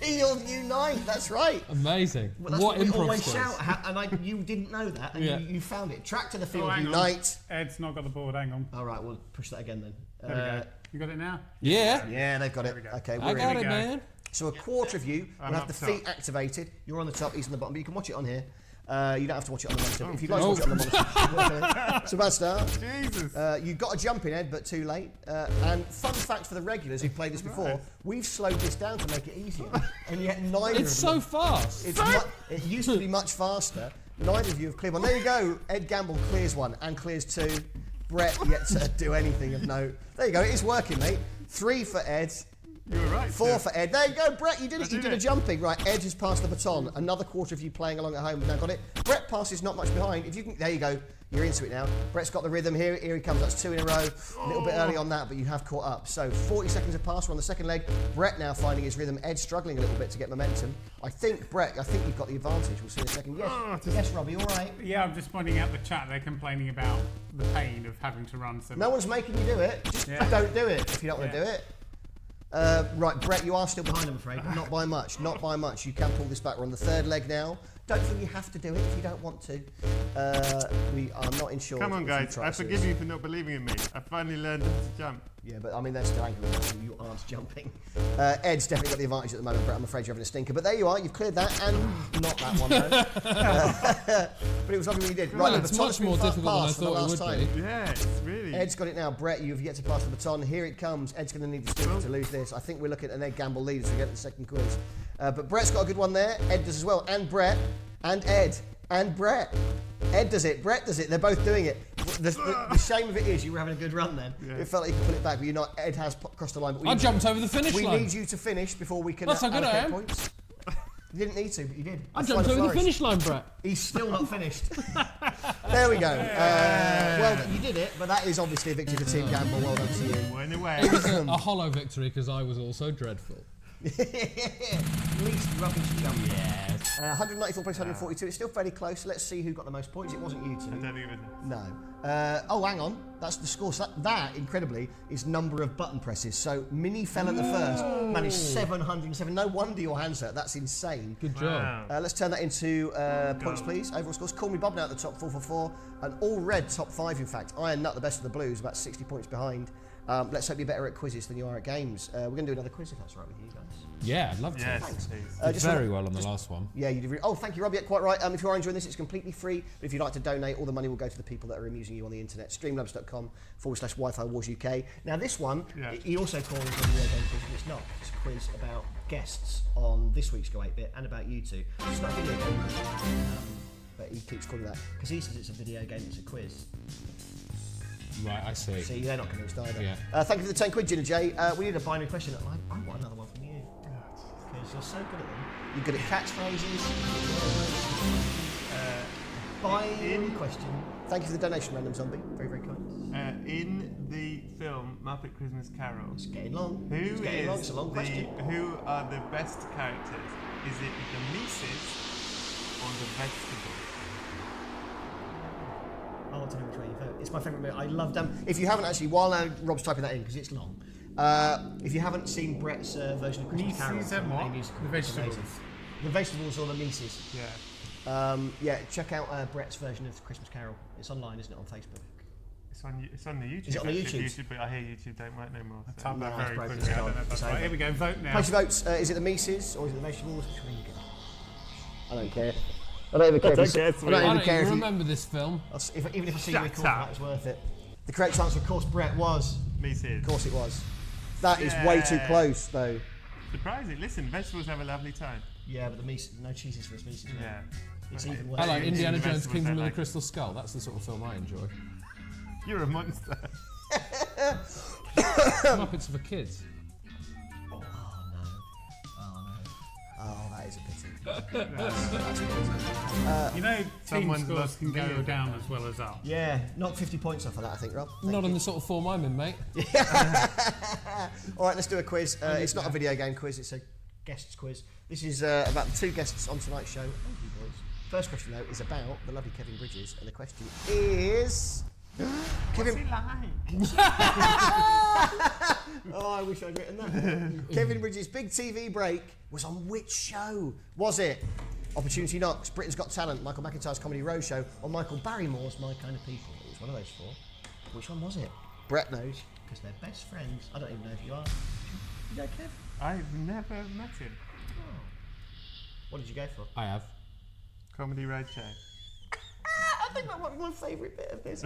field unite. That's right. Amazing. Well, that's what what we improv always skills. shout. And you didn't know that, and Yeah. you found it. Track to the field hang on. unite. Ed's not got the board, hang on. All right, we'll push that again then. There we go. You got it now? Yeah. Yeah, they've got it. we go. Okay, I we're got in. it, go. man. So a quarter of you will I'm have the up top. feet activated. You're on the top, he's on the bottom, but you can watch it on here. You don't have to watch it on the monitor. If you guys watch it on the monitor, it's a bad start. Jesus. You've got a jump in, Ed, but too late. And fun fact for the regulars who've played this before, we've slowed this down to make it easier. And yet neither It's of them. so fast. It used to be much faster. Neither of you have cleared one. There you go. Ed Gamble clears one and clears two. Brett yet to do anything of note. There you go. It is working, mate. 3 for Ed. You were right. 4 Sid. for Ed. There you go, Brett. You did it. You did a it. jumping. Right, Ed has passed the baton. Another quarter of you playing along at home have now got it. Brett passes not much behind. If you can, there you go. You're into it now. Brett's got the rhythm here. Here he comes. That's 2 in a row. A little bit early on that, but you have caught up. So 40 seconds have passed. We're on the second leg. Brett now finding his rhythm. Ed struggling a little bit to get momentum. I think, Brett, you've got the advantage. We'll see in a second. Yes, yes, Robbie, all right. Yeah, I'm just pointing out the chat. They're complaining about the pain of having to run so No one's making you do it. Just don't do it if you don't want to do it. Right, Brett, you are still behind, I'm afraid, but not by much. Not by much. You can pull this back. We're on the third leg now. Don't feel you have to do it if you don't want to. We are not insured. Come on, if you guys. try I to. forgive you for not believing in me. I finally learned how to jump. Yeah, but I mean, they're still angry at you. You aren't jumping. Ed's definitely got the advantage at the moment, Brett. I'm afraid you're having a stinker. But there you are. You've cleared that, and not that one, though. But it was lovely when you did. Right, the It's baton's much been more difficult than I passed for the thought it last would time. be. Yeah, it's really. Ed's got it now. Brett, you've yet to pass the baton. Here it comes. Ed's going to need the stinker to lose this. I think we're looking at an Ed Gamble lead as we get to the second quiz. But Brett's got a good one there. Ed does as well. And Brett. And Ed. And Brett. Ed does it. Brett does it. They're both doing it. The shame of it is you were having a good run then. Yeah. It felt like you could pull it back, but you're not. Ed has crossed the line. But I jumped over the finish we line. need you to finish before we can That's how good I allocate am. points. You didn't need to, but you did. I jumped over the finish line, Brett. He's still not finished. There we go. Well, you did it, but that is obviously a victory for Team Gamble. Well done to you. Went away. It was a hollow victory because I was also dreadful. Least rubbish jump. Yes. 194 points, 142. It's still fairly close. Let's see who got the most points. It wasn't you I two. don't think it was. No. Oh, hang on. That's the score. So that, incredibly, is number of button presses. So Minnie fell at the first, managed 707. No wonder your hand's hurt. That's insane. Good job. Wow. Let's turn that into points, please. Overall scores. Call Me Bob now at the top, 4 for 4. And all red, top 5, in fact. Iron Nut, the best of the blues, about 60 points behind. Let's hope you're better at quizzes than you are at games. We're going to do another quiz if that's all right with you guys. Yeah, I'd love to. Yes, Thanks. please. Did very well on the last one. Yeah, you did. Oh, thank you, Rob. Yeah, quite right. If you are enjoying this, it's completely free. But if you'd like to donate, all the money will go to the people that are amusing you on the internet. Streamlabs.com/Wi-Fi Wars UK. Now, this one, he also calls it a video game quiz, but it's not. It's a quiz about guests on this week's Go 8-Bit and about you two. It's not a video game quiz, but he keeps calling that because he says it's a video game. It's a quiz. Right, I see. See, they're not convinced either. Yeah. Thank you for the 10 quid, Gina J. We need a binary question. I want another one from you. Because you're so good at them. You're good at catchphrases. Binary question. Thank you for the donation, Random Zombie. Very, very kind. In the film Muppet Christmas Carol, It's getting long. who It's getting long. It's a long question. who are the best characters? Is it the Mises or the vegetables? I want to know which way you vote. It's my favourite movie. I love them. If you haven't actually, while Rob's typing that in, because it's long, if you haven't seen Brett's version of Christmas Carol, Mises and what? musical, The it's vegetables. amazing. The vegetables or the Mises. Yeah. Yeah, check out Brett's version of Christmas Carol. It's online, isn't it, on Facebook? It's on the YouTube. Is it on the actually. YouTube? But I hear YouTube don't work no more. So. Type that No, very it's broken. quickly. I don't know if It's that's over. right. Here we go. Vote now. Place your votes. Is it the Mises or is it the vegetables? Which one you get? I don't care. I don't even care. I don't care, I sweet. don't I even don't care even if you, remember this film. even if I see you Shut record, up. that was worth it. The correct answer, of course, Brett, was. Mises. Of course, it was. That is way too Yeah. close, though. Surprising. Listen, vegetables have a lovely time. Yeah, but the Mises, no cheeses for us Mises. mate. Yeah. It's even worse. I like Yeah, Indiana the Jones, vegetables Kingdom I of the like. Crystal Skull. That's the sort of film I enjoy. You're a monster. Muppets for kids. Oh, that is a pity. You know, team Someone's scores lost can go Leo. down as well as up. Yeah, knock 50 points off of that, I think, Rob. Thank Not you. in the sort of form I'm in, mate. All right, let's do a quiz. It's not a video game quiz, it's a guests quiz. This is about the two guests on tonight's show. Oh, you boys. First question, though, is about the lovely Kevin Bridges, and the question is... Kevin... Oh, I wish I'd written that. Kevin Bridges' big TV break was on which show? Was it Opportunity Knocks, Britain's Got Talent, Michael McIntyre's Comedy Roadshow, or Michael Barrymore's My Kind of People? It was one of those four. Which one was it? Brett knows, because they're best friends. I don't even know if you are. You know, Kev? I've never met him. What did you go for? I have. Comedy Roadshow. I think that might be my favourite bit of this.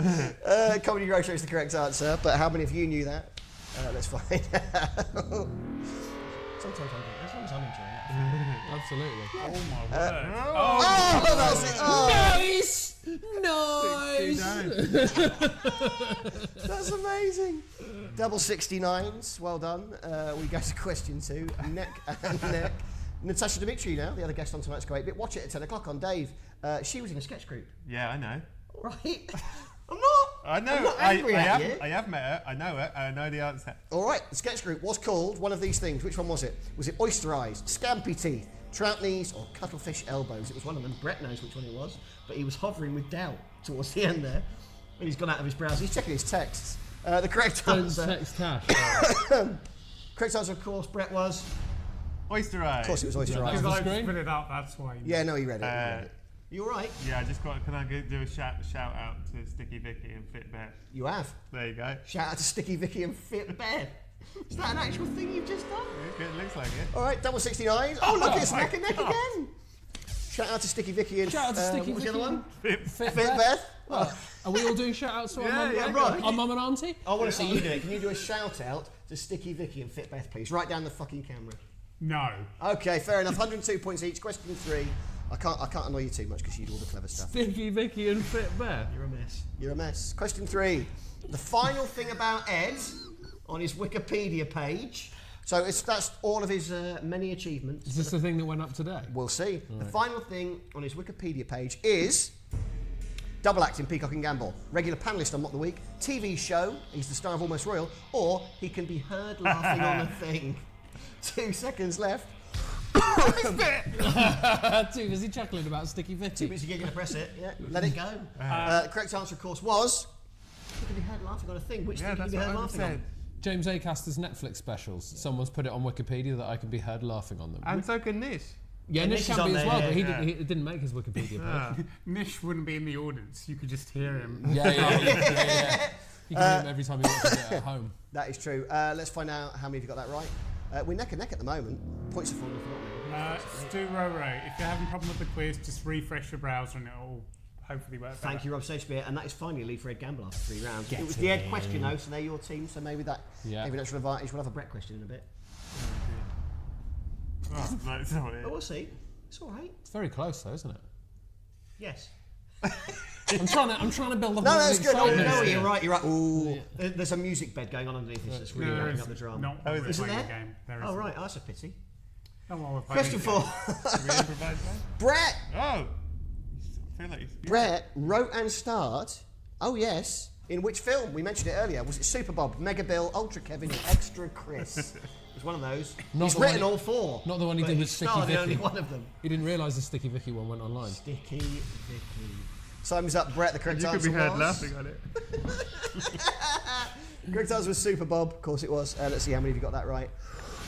Comedy Roadshow is the correct answer, but how many of you knew that? Let's find out. Sometimes I'm as long as I'm enjoying it. Absolutely. Oh my word. Oh, that's it. Oh, Nice! that's amazing. Double 69s. Well done. We go to question 2. Neck and neck. Natasha Dimitri now, the other guest on tonight's Go 8-Bit. Watch it at 10 o'clock on Dave. She was in a sketch group. Yeah, I know. Right. I'm not. I know. I'm not angry at you. I have met her. I know her. I know the answer. All right. The sketch group was called one of these things. Which one was it? Was it oyster eyes, scampi teeth, trout knees, or cuttlefish elbows? It was one of them. Brett knows which one it was, but he was hovering with doubt towards the end there. And he's gone out of his browser. He's checking his texts. The correct Don't answer. text cash. Correct answer, of course, Brett was. Oyster eyes. Of course, it was oyster eyes. Because I screen? spit it up, that's why. Yeah, no, he read it. He read it. You all right? Yeah, I just got. Can I do a shout out to Sticky Vicky and Fit Bear? You have. There you go. Shout out to Sticky Vicky and Fit Bear. Is that an actual thing you've just done? It looks like it. All right, double 69. Oh, look, it's neck and neck again. Shout out to Sticky Vicky and Shout out to Sticky what was the other Vicky. one? Fit Fit Beth. Beth. Are we all doing shout outs to our mum? yeah, right. Our mum and auntie? I want to see you do it. Can you do a shout out to Sticky Vicky and Fit Beth, please? Right down the fucking camera. No. Okay, fair enough. 102 points each. Question 3. I can't annoy you too much because you do all the clever stuff. Sticky Vicky and Fit Bear. You're a mess. You're a mess. Question 3. The final thing about Ed on his Wikipedia page. So that's all of his many achievements. Is this the thing that went up today? We'll see. The final thing on his Wikipedia page is double act in Peacock and Gamble, regular panellist on Mock the Week, TV show, he's the star of Almost Royal, or he can be heard laughing on a thing. 2 seconds left. Too busy chuckling about Sticky 2 Vicky. minutes, you're going to press it. Yeah, let it go. The correct answer, of course, was he can be heard laughing on a thing. Which thing can that's you be heard what I laughing said. on? James Acaster's Netflix specials. Someone's put it on Wikipedia that I can be heard laughing on them. And so can Nish. Yeah, Nish Nish is can on be as there, well, yeah. but he didn't make his Wikipedia page. Nish wouldn't be in the audience. You could just hear him. Yeah. You can hear him every time he watches it at home. That is true. Let's find out how many of you got that right. We're neck and neck at the moment. Points are falling for not me. Stu Roro, if you're having a problem with the quiz, just refresh your browser and it'll hopefully work better. Thank you, Rob Shakespeare, and that is finally a lead for Ed Gamble after 3 rounds. It was the Ed question, though, so they're your team, so maybe that gave you an extra advantage. We'll have a Brett question in a bit. Oh, that's not it. But we'll see. It's all right. It's very close though, isn't it? Yes. I'm trying to build up No, a bit of that's good. Oh, excitement. no, you're right. You're right. Ooh, there's a music bed going on underneath this that's really No, ramping it's up the drama. not Oh, when we're is it playing there? the game. There Oh, isn't. right. Oh, that's a pity. Not while we're playing Question the 4. Should we improvise that? Brett. Oh. I feel like Brett wrote and starred. Oh yes. In which film? We mentioned it earlier. Was it Super Bob, Mega Bill, Ultra Kevin, or Extra Chris? It was one of those. Not He's the written one he- all 4. not the one he but did he with Sticky starred in Vicky. only one of them. He didn't realise the Sticky Vicky one went online. Sticky Vicky. Time's up, Brett. The correct you could answer be heard was. laughing on it. Correct answer was Super Bob. Of course it was. Let's see how many of you got that right.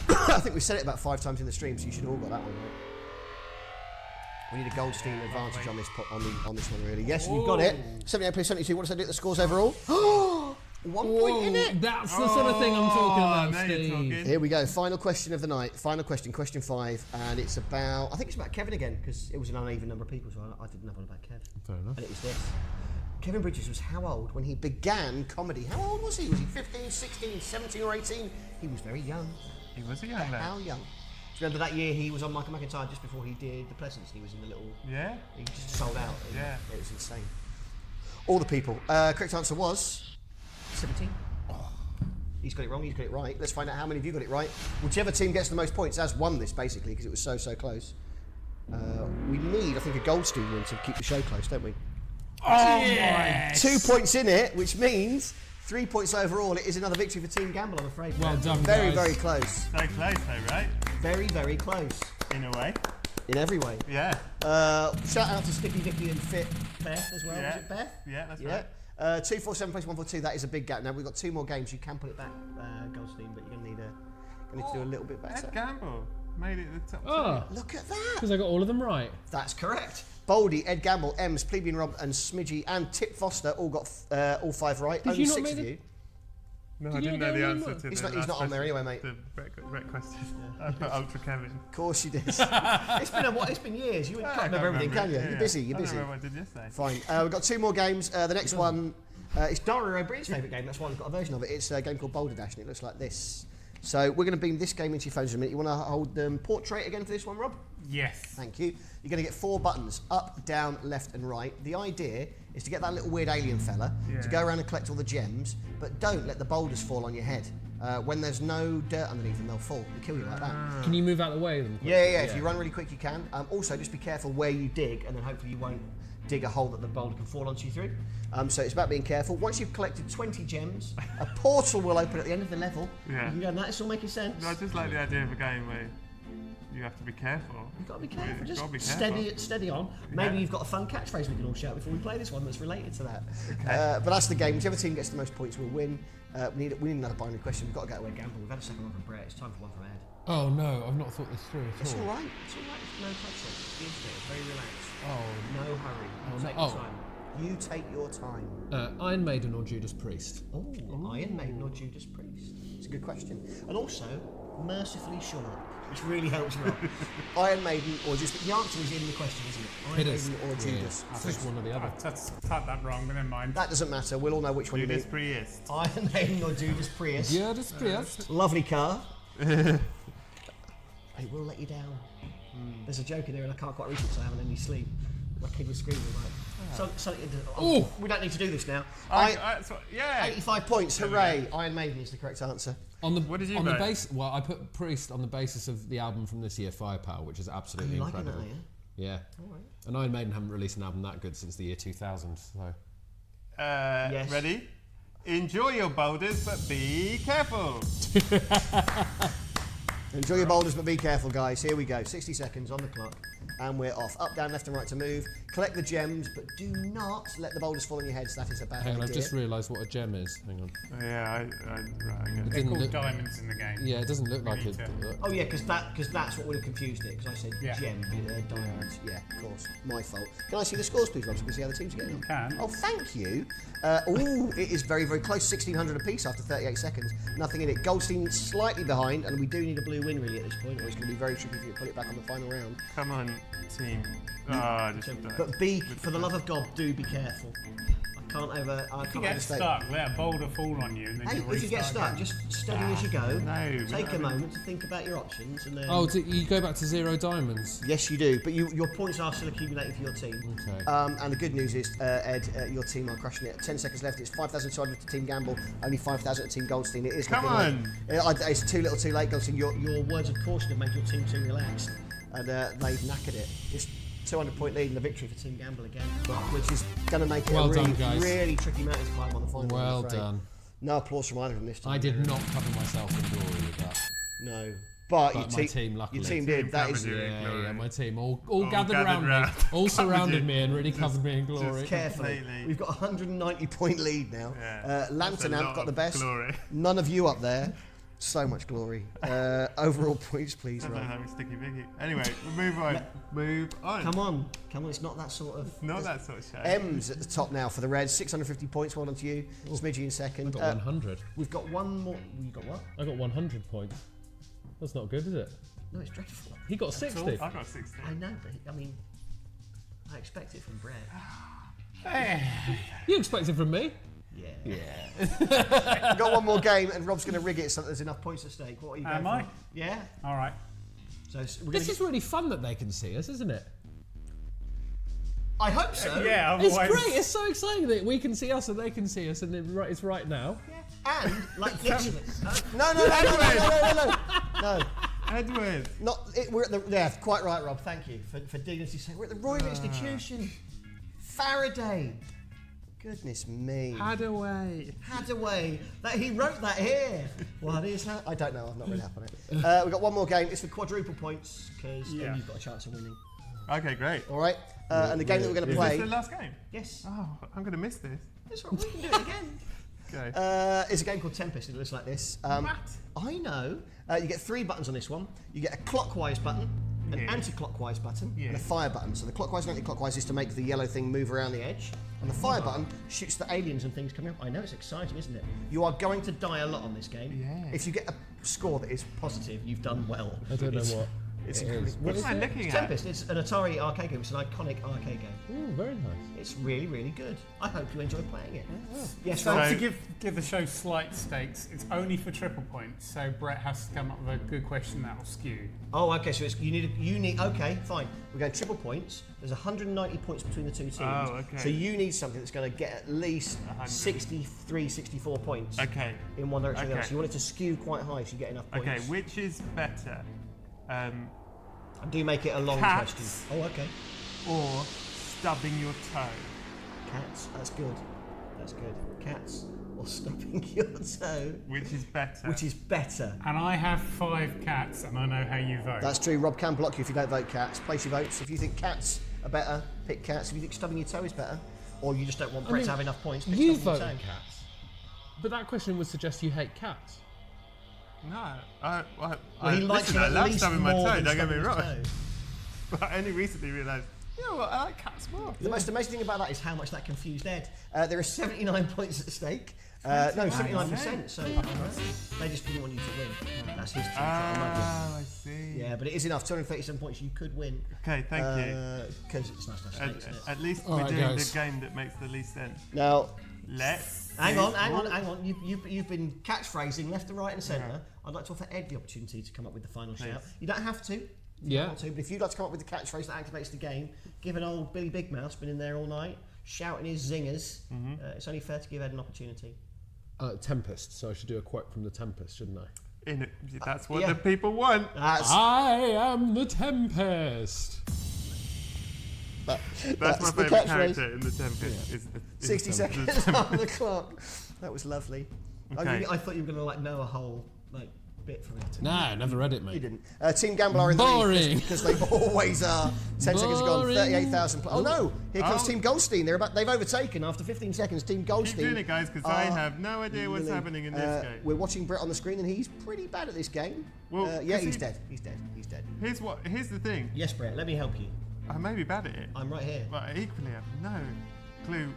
I think we've said it about 5 times in the stream, so you should have all got that one right. We need a Goldstein advantage on this on this one, really. Yes, you've got it. 78+72. What does that do at the scores overall? 1 point in it. That's the sort of thing I'm talking about, now you're Steve. talking. Here we go. Final question of the night. Final question, question 5, and it's about. I think it's about Kevin again because it was an uneven number of people, so I didn't have one about Kev. Fair enough. And it was this. Kevin Bridges was how old when he began comedy? How old was he? Was he 15, 16, 17, or 18? He was very young. He was a young lad. How young? Do you remember that year he was on Michael McIntyre just before he did The Pleasance? He was in the little. Yeah? He just sold out. Yeah. It was insane. All the people. Correct answer was 17. He's got it wrong, he's got it right. Let's find out how many of you got it right. Whichever team gets the most points has won this, basically, because it was so close. We need, I think, a Goldstein win to keep the show close, don't we? Oh, yes. 2 points in it, which means 3 points overall. It is another victory for Team Gamble, I'm afraid. Well done, Very, guys. very close. So close though, right? Very, very close. In a way. In every way. Yeah. Shout out to Sticky Vicky and Fit Beth as well. Yeah. Was it Beth? Yeah, that's Yeah. right. 247 plus 142, that is a big gap. Now we've got 2 more games. You can put it back, Goldstein, but you're going to need to do a little bit better. Ed Gamble made it the top Oh, Look at that. because I got all of them right. That's correct. Baldy, Ed Gamble, Ems, Plebeian Rob, and Smidgy, and Tip Foster all got all 5 right. Did Only you not 6 make of the- you. No, Did I you didn't know get the one answer more? to He's the not last on there question, anyway, mate. The rec question. I put Ultra Kevin. Of course you did. It's been years. You can't remember everything, can you? Yeah, You're busy. You're I busy. don't remember what I did yesterday. Fine. We've got 2 more games. The next one is Dario O'Brien's favourite game. That's why we've got a version of it. It's a game called Boulder Dash, and it looks like this. So we're going to beam this game into your phones in a minute. You want to hold portrait again for this one, Rob? Yes. Thank you. You're going to get 4 buttons, up, down, left and right. The idea is to get that little weird alien fella to go around and collect all the gems, but don't let the boulders fall on your head. When there's no dirt underneath them, they'll fall. They'll kill you like that. Can you move out of the way of them? Yeah. If you run really quick, you can. Also, just be careful where you dig, and then hopefully you won't dig a hole that the boulder can fall onto you through. So it's about being careful. Once you've collected 20 gems, a portal will open at the end of the level. Yeah. You can go, and that's all making sense. I just like the idea of a game where you have to be careful. You've got to be careful. You've Just got to be careful. steady on. Maybe you've got a fun catchphrase we can all shout before we play this one that's related to that. But that's the game. Whichever team gets the most points will win. We need another binary question. We've got to go away gamble. We've had a second one from Brett. It's time for one from Ed. Oh no, I've not thought this through at It's all. all right. It's all right. It's no pressure. It's the internet. It's very relaxed. Oh, No hurry. Oh, Take no. your time. You take your time. Iron Maiden or Judas Priest? Oh, Iron Maiden or Judas Priest? It's a good question. And also, mercifully short, which really helps you out. Iron Maiden or Judas. The answer is in the question, isn't it? Iron It is. Maiden or Judas. I think one or the other. I've typed that wrong, but never mind. That doesn't matter. We'll all know which one you Judas mean. Priest. Iron Maiden or Judas Prius. Judas Priest. Lovely car. It will let you down. There's a joke in there and I can't quite reach it because I haven't had any sleep. My kid was screaming like, we don't need to do this now. 85 points, hooray. Iron Maiden is the correct answer. What did you on the vote? base? Well, I put Priest on the basis of the album from this year, Firepower, which is absolutely You liking that, incredible. are you? Yeah. All right. And Iron Maiden haven't released an album that good since the year 2000. So. Yes. Ready? Enjoy your boulders, but be careful. Enjoy your boulders, but be careful, guys. Here we go. 60 seconds on the clock. And we're off. Up, down, left and right to move. Collect the gems, but do not let the boulders fall on your heads. That is a bad Hang on, idea. I've just realised what a gem is. Hang on. Yeah, I get it. They're didn't called look- diamonds in the game. Yeah, it doesn't look like Me it. too. Oh yeah, because that's what would have confused it. Because I said Yeah. gem, diamonds. Yeah, of course, my fault. Can I see the scores, please, Rob, so we can see how the teams are getting on? Can. Oh, thank you. It is very, very close. 1,600 apiece after 38 seconds. Nothing in it. Goldstein slightly behind, and we do need a blue win really at this point, or it's going to be very tricky for you to pull it back on the final round. Come on, team. But for the love of God, do be careful. I can't If you get overstate. stuck, let a boulder fall on you, and then Hey, you if you get restart stuck, just steady as you go. No, Take no. a moment to think about your options, and then. Oh, you go back to 0 diamonds? Yes, you do, but your points are still accumulating for your team. Okay. And the good news is, Ed, your team are crushing it. 10 seconds left. It's 5,200 to Team Gamble, only 5,000 to Team Goldstein. It is Come looking on. like, it's too little, too late, Goldstein. Your words of caution have made your team too relaxed, and they've knackered it. It's 200-point lead in the victory for Team Gamble again, which is going to make it Well a really, done, guys. really tricky mountain to climb on the final. Well I'm afraid. done. No applause from either of them this time. I did not cover myself in glory with that. No, but my team, luckily. Your team did. That covered is. you. Yeah, my team all gathered gathered around me, round. all surrounded you. me and really covered me in glory. Carefully. Completely. We've got a 190-point lead now. Yeah. Lantern That's a Amp lot got the of best. glory. None of you up there. So much glory. Overall points, please, I don't Rob. have a sticky biggie. Anyway, we'll move on. Move on. Come on. It's not that sort of. Not that sort of show. M's at the top now for the Reds. 650 points. Well done to you. Smidgy in second. I got 100. We've got one more. You got what? I got 100 points. That's not good, is it? No, it's dreadful. He got 60. I got 60. I know, but I mean, I expect it from Brett. You expect it from me? Yeah. We've got one more game, and Rob's going to rig it so that there's enough points at stake. What are you going Am for? I? Yeah. All right. So we're going This is really fun that they can see us, isn't it? I hope so. Yeah, It's otherwise. great. It's so exciting that we can see us and they can see us, and it's right now. And like literally. No. Edward. We're at the. Yeah, quite right, Rob. Thank you for dignity's sake. We're at the Royal Institution. Faraday. Goodness me. Hadaway. That he wrote that here. What is that? I don't know. I've not read up on it. We've got one more game. It's for quadruple points because then you've got a chance of winning. Okay, great. All right. And the game that we're going to Is play. this the last game? Yes. Oh, I'm going to miss this. That's right. We can do it again. Okay. It's a game called Tempest. It looks like this. I know. You get 3 buttons on this one. You get a clockwise button, an anti-clockwise button, and a fire button. So the clockwise and anti-clockwise is to make the yellow thing move around the edge. And the fire button shoots the aliens and things coming up. I know, it's exciting, isn't it? You are going to die a lot on this game. Yeah. If you get a score that is positive, you've done well. I don't know what It's it is. What am I looking at? Tempest. It's an Atari arcade game. It's an iconic arcade game. Oh, very nice. It's really, really good. I hope you enjoy playing it. Yes, So Rob? to give the show slight stakes, it's only for triple points. So Brett has to come up with a good question that'll skew. Oh, okay. So it's you need. Okay, fine. We're going triple points. There's 190 points between the two teams. Oh, okay. So you need something that's going to get at least 63, 64 points. Okay. In one direction or the other. Okay. So you want it to skew quite high so you get enough points. Okay, which is better? And do make it a long Cats. question. Oh, okay. Or stubbing your toe? Cats. That's good. That's good. Cats or stubbing your toe. Which is better? Which is better. And I have 5 cats, and I know how you vote. That's true. Rob can block you if you don't vote cats. Place your votes. If you think cats are better, pick cats. If you think stubbing your toe is better, or you just don't want Brett to have enough points, pick You stubbing your voted toe. cats. But that question would suggest you hate cats. No. Well, he likes listen, it I at love least stubbing my more toe, than don't get me stubbing his wrong. toe. But I only recently realised, you know what, I like cats more. The most amazing thing about that is how much that confused Ed. There are 79 points at stake. No, 79%. So they just didn't want you to win. That's his team. Oh, I see. Yeah, but it is enough. 237 points. You could win. Okay, thank you. Because it's nice to have stakes, isn't it? At least All we're right, doing guys. the game that makes the least sense. Now, Let's. hang on. You've been catchphrasing left and right and centre. I'd like to offer Ed the opportunity to come up with the final shout. You don't have to. Yeah. But if you'd like to come up with the catchphrase that activates the game, given old Billy Big Mouth's been in there all night, shouting his zingers, it's only fair to give Ed an opportunity. Tempest, so I should do a quote from the Tempest, shouldn't I? That's what yeah. the people want. I am the Tempest. That's my the favourite catchphrase. character in the Tempest. Is 60 seconds on the clock. That was lovely. Okay. I thought you were going to know a whole bit from it. Nah, never read it, You mate. didn't. Team Gamble are in the lead Boring. because they always are. 10 seconds have gone. Boring. 38,000. Oh no! Here comes Oh. Team Goldstein. They've overtaken after 15 seconds. Team Keep Goldstein. doing it, guys, because I have no idea what's Really, happening in this game. We're watching Brett on the screen, and he's pretty bad at this game. Well, Yeah, 'cause he's he- dead. He's dead. He's dead. Here's the thing. Yes, Brett. Let me help you. I may be bad at it, I'm right here. but I equally have no clue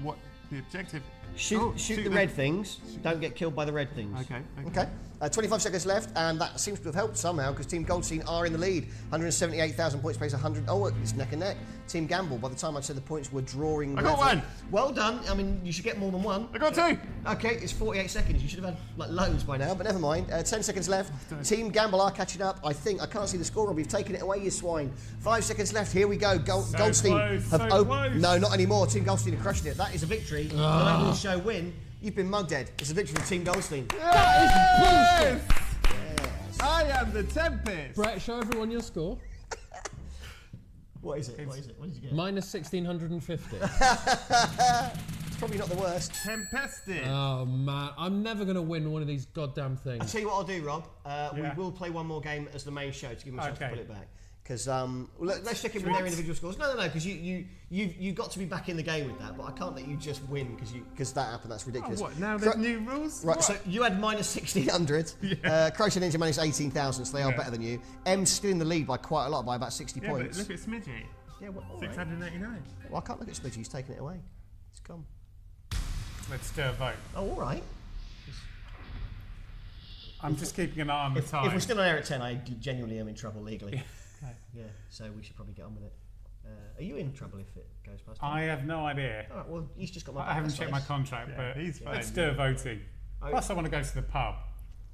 what the objective. Shoot the red things. Don't get killed by the red things. Okay. 25 seconds left, and that seems to have helped somehow because Team Goldstein are in the lead. 178,000 points, plays 100. Oh, it's neck and neck. Team Gamble, by the time I said the points were drawing. I got level. one. Well done. I mean, you should get more than one. I got 2. Okay, it's 48 seconds. You should have had loads by now, but never mind. 10 seconds left. Team Gamble are catching up. I think I can't see the score. Rob, you've taken it away, you swine. 5 seconds left. Here we go. Goldstein close, have so close. No, not anymore. Team Goldstein are crushing it. That is a victory. The overall show win. You've been mugged, Ed. It's a victory for Team Goldstein. That is bullshit. I am the Tempest. Brett, show everyone your score. What is it? What did you get? Minus 1,650. It's probably not the worst. Tempested. Oh man, I'm never gonna win one of these goddamn I'll thing. tell you what I'll do, Rob. Yeah. We will play one more game as the main show to give myself to Okay. pull it back. Because let's check in with their individual scores. No, because you got to be back in the game with that. But I can't let you just win because that happened. That's Oh, ridiculous. what? Now there's new rules? Right, What? so you had minus 1,600. Croatian Ninja minus 18,000, so they are better than you. M's still in the lead by quite a lot, by about 60 Yeah, but points. look at Smidgy. Yeah, well, all right. 689. Well, I can't look at Smidgy. He's taking it away. It's gone. Let's do a vote. Oh, all right. I'm just keeping an eye on the time. If we're still on air at 10, I genuinely am in trouble legally. Yeah, so we should probably get on with it. Are you in trouble if it goes past 10? I have no idea. All right, well, he's just got my I back, haven't that's checked my nice. contract, Yeah, but he's fine. let's do a voting. Plus, I want to go to the pub.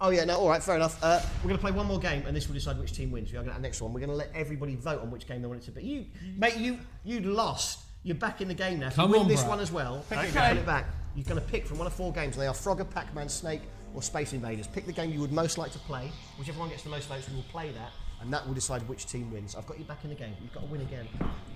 Oh yeah, no, all right, fair enough. We're going to play one more game, and this will decide which team wins. We are going to the next one. We're going to let everybody vote on which game they want it to be. You, mate, you lost. You're back in the game now. If Come you win on, this Brad. one as well, Okay. you can put it back. You're going to pick from one of 4 games. They are Frogger, Pac-Man, Snake, or Space Invaders. Pick the game you would most like to play. Whichever one gets the most votes, we will play that, and that will decide which team wins. I've got you back in the game. You've got to win again.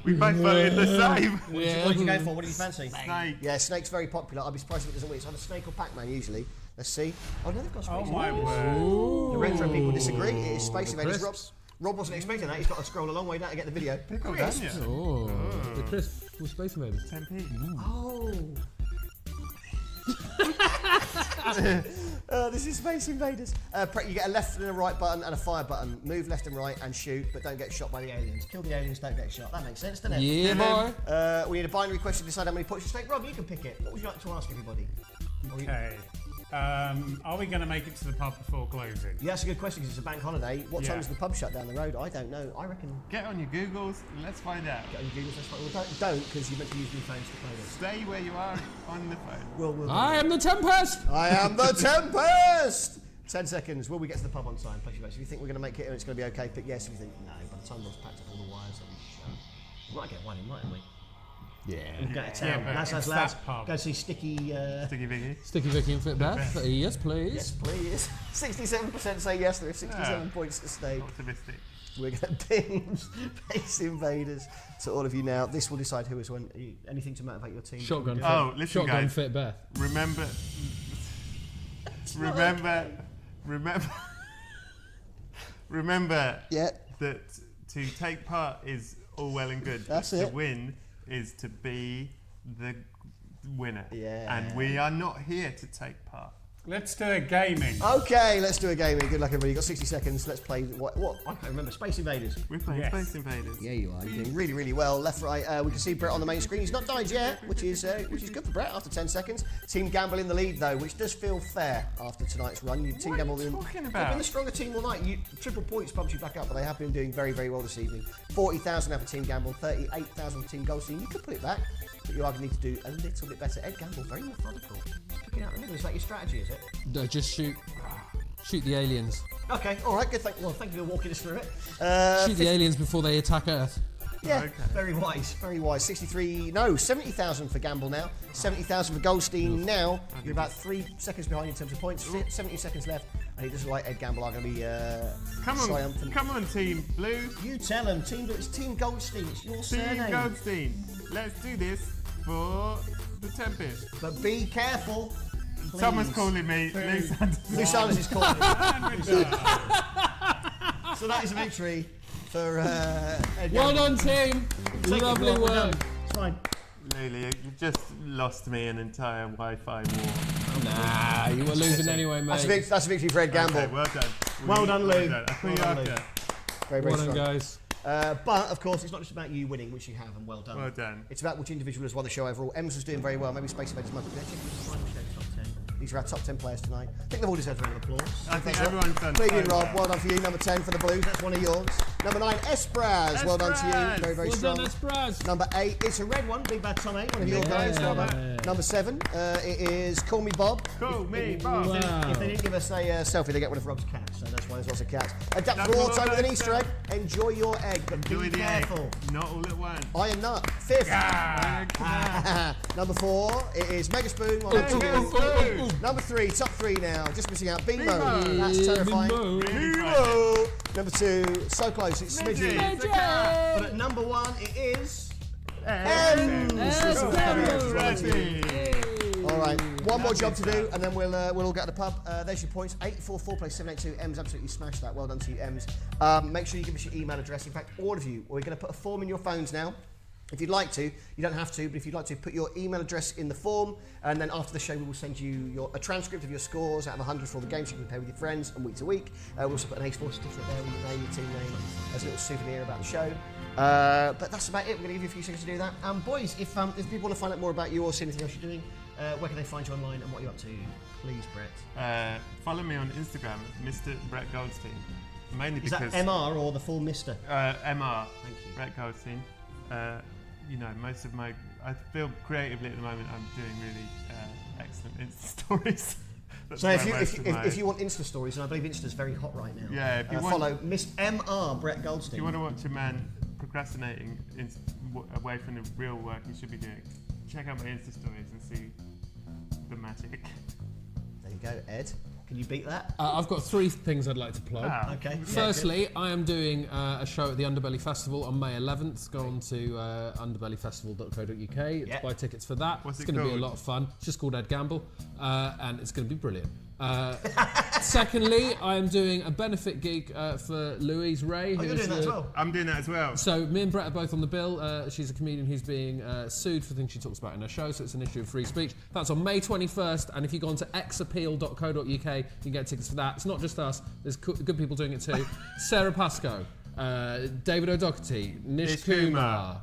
We both voted the same. What did you go for? What did you fancy? Snake. Yeah, Snake's very popular. I'll be surprised if it doesn't win. It's either Snake or Pac-Man usually. Let's see. Oh no, they've got Space Oh my Invaders. word. The retro people disagree. It is Space Invaders. crisps. Rob wasn't expecting that. He's got to scroll a long way down to get the video. Pickle Crisps. Daniel. Oh, the crisp with Space Invaders. 10p. Oh. This is Space Invaders. You get a left and a right button and a fire button. Move left and right and shoot, but don't get shot by the aliens. Kill the aliens, don't get shot. That makes sense, doesn't it? Yeah, boy. We need a binary question to decide how many points you take. Rob, you can pick it. What would you like to ask everybody? Okay. Are we going to make it to the pub before closing? Yeah, that's a good question because it's a bank holiday. What time is the pub shut down the road? I don't know. I reckon. Get on your Googles and let's find out. Get on your Googles. Well, don't because you're meant to use new phones to play this. Stay where you are on the phone. We'll I am the Tempest. I am the Tempest. 10 seconds. Will we get to the pub on time? Place your bets. If you think we're going to make it and it's going to be okay, pick yes. If you think no, by the time Rob's packed up all the wires, then we might get one in, mightn't we? Yeah. Go to town. That's lads. Go see Sticky Vicky. Sticky Vicky and Fit Beth. Yes, please. Yes, please. 67% say yes. There are 67 points at stake. Optimistic. We're going to ping Space Invaders to all of you now. This will decide who has won. Anything to motivate your team? Shotgun. Oh, listen, Shotgun guys. Fit Beth. Remember Yeah. that to take part is all well and good. That's to it. win is to be the winner. Yeah. And we are not here to take part. Let's do a gaming. Okay, let's do a gaming. Good luck, everybody. You've got 60 seconds. Let's play. What? I can't remember. Space Invaders. We're playing Yes. Space Invaders. Yeah, you are. You're doing really, really well. Left, right. We can see Brett on the main screen. He's not died yet, which is good for Brett after 10 seconds. Team Gamble in the lead though, which does feel fair after tonight's run. Team Gamble talking They've about? been the stronger team all night. Triple points bumps you back up, but they have been doing very, very well this evening. 40,000 now for Team Gamble, 38,000 for Team Goldstein. You could put it back, but you either need to do a little bit better. Ed Gamble, very methodical. Picking out the middle. Is that your strategy? Is it? No, just shoot the aliens. Okay. All right. Good. Thank you for walking us through it. Shoot the aliens before they attack Earth. Yeah, Okay. very wise, very wise. 70,000 for Gamble now, 70,000 for Goldstein now. You're about 3 seconds behind in terms of points, 70 seconds left. And it doesn't like Ed Gamble are going to be triumphant. Come on, Team Blue. You tell them, it's Team Goldstein, it's your Team surname. Goldstein. Let's do this for the Tempest. But be careful, please. Someone's calling me. Lou Sanders. Lou Sanders is calling. And Richard. So that is a victory for Ed Gamble. Well done, team. Take it, Lovely Rob, well work. done. It's fine. Lulu, you've just lost me an entire Wi-Fi war. Nah, you were losing anyway, mate. That's a victory for Ed Gamble. Okay, well done. Well done, Lou. Well done. I Well done, Lou. after. Very, very Well done, strong. guys. But of course, it's not just about you winning, which you have, and well done. Well done. It's about which individual has won the show overall. Ems was doing very well. Maybe Space Invaders might be there. Check the final show, top 10. These are our top 10 players tonight. I think they've all deserved a round of applause. I think everyone's done Cleveland so Rob, well. well done for you. Number 10 for the Blues, that's one of yours. Number 9, Espraz, well done to you. Espraz. Very, very Well strong. done, Espraz. Number 8, it's a red one, Big Bad Tom 8, one of your guys. Well done. Number 7, it is Call Me Bob. Call me, boss. Wow. If they didn't give us a selfie, they get one of Rob's cats, so that's why there's lots of cats. Adapt for Double auto with an Easter Easter egg. Enjoy your egg, but Enjoy be the egg. careful. Not all at once. Iron Nut, 5th. Number 4, it is Mega Spoon. Well done to you. Number 3, top 3 now. Just missing out. Bimo. Bimo. That's terrifying. Bimo. Bimo. Number 2, so close. It's Smidgy. Smidgy. But at number 1, it is Ems. This is very Ready. All right, one more job to do, and then we'll all get to the pub. There's your points. 844 plays 782. Ems absolutely smashed that. Well done to you, Ems. Make sure you give us your email address. In fact, all of you, we're going to put a form in your phones now. If you'd like to, you don't have to, but if you'd like to, put your email address in the form, and then after the show, we will send you a transcript of your scores out of 100 for all the games you can play with your friends and week to week. We'll also put an Ace 4 certificate there with your name, your team name, as a little souvenir about the show. But that's about it. We're going to give you a few seconds to do that. Boys, if people want to find out more about you or see anything else you're doing, where can they find you online and what you're up to? Please, Brett. Follow me on Instagram, Mr. Brett Goldstein. Mainly Is because that MR or the full Mister? MR. Thank you. Brett Goldstein. You know, most of my, I feel creatively at the moment I'm doing really excellent Insta stories. That's So where if most of my- you want Insta stories, and I believe Insta's very hot right now. Yeah, if you want- follow Miss MR Brett Goldstein. if you want to watch a man procrastinating away from the real work he should be doing, check out my Insta stories and see the magic. There you go, Ed. Can you beat that? I've got 3 things I'd like to plug. Okay. yeah, Firstly, I am doing a show at the Underbelly Festival on May 11th. Go on to underbellyfestival.co.uk to Yeah. buy tickets for that. What's It's it going to be a called? lot of fun. It's just called Ed Gamble, and it's going to be brilliant. Secondly, I am doing a benefit gig for Louise Ray. You're doing that as well. I'm doing that as well. So me and Brett are both on the bill. She's a comedian who's being sued for things she talks about in her show, so it's an issue of free speech. That's on May 21st, and if you go on to xappeal.co.uk, you can get tickets for that. It's not just us, there's good people doing it too. Sarah Pascoe, David O'Doherty, Nish Kumar.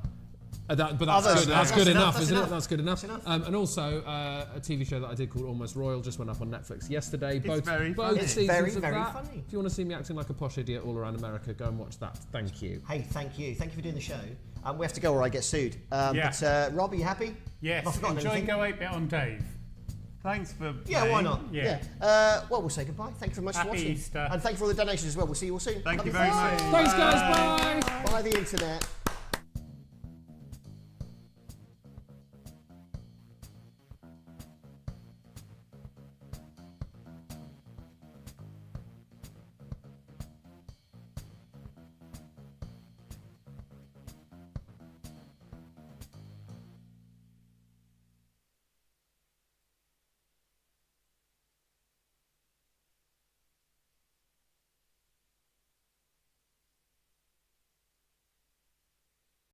That's good enough, isn't it? That's good enough. And also a TV show that I did called Almost Royal just went up on Netflix yesterday. Both seasons very, of very that. funny. If you want to see me acting like a posh idiot all around America, go and watch that. Thank you. Hey, thank you. Thank you for doing the show. We have to go or I get sued. Yeah. But Rob, are you happy? Yes. Have I forgotten Enjoy anything? Go 8-Bit on Dave. Thanks for Yeah, playing. why not? Yeah. Well, we'll say goodbye. Thank you very much for Happy watching. Easter. And thank you for all the donations as well. We'll see you all soon. Thank you Love very much. Thanks, guys. Bye. Bye, the internet.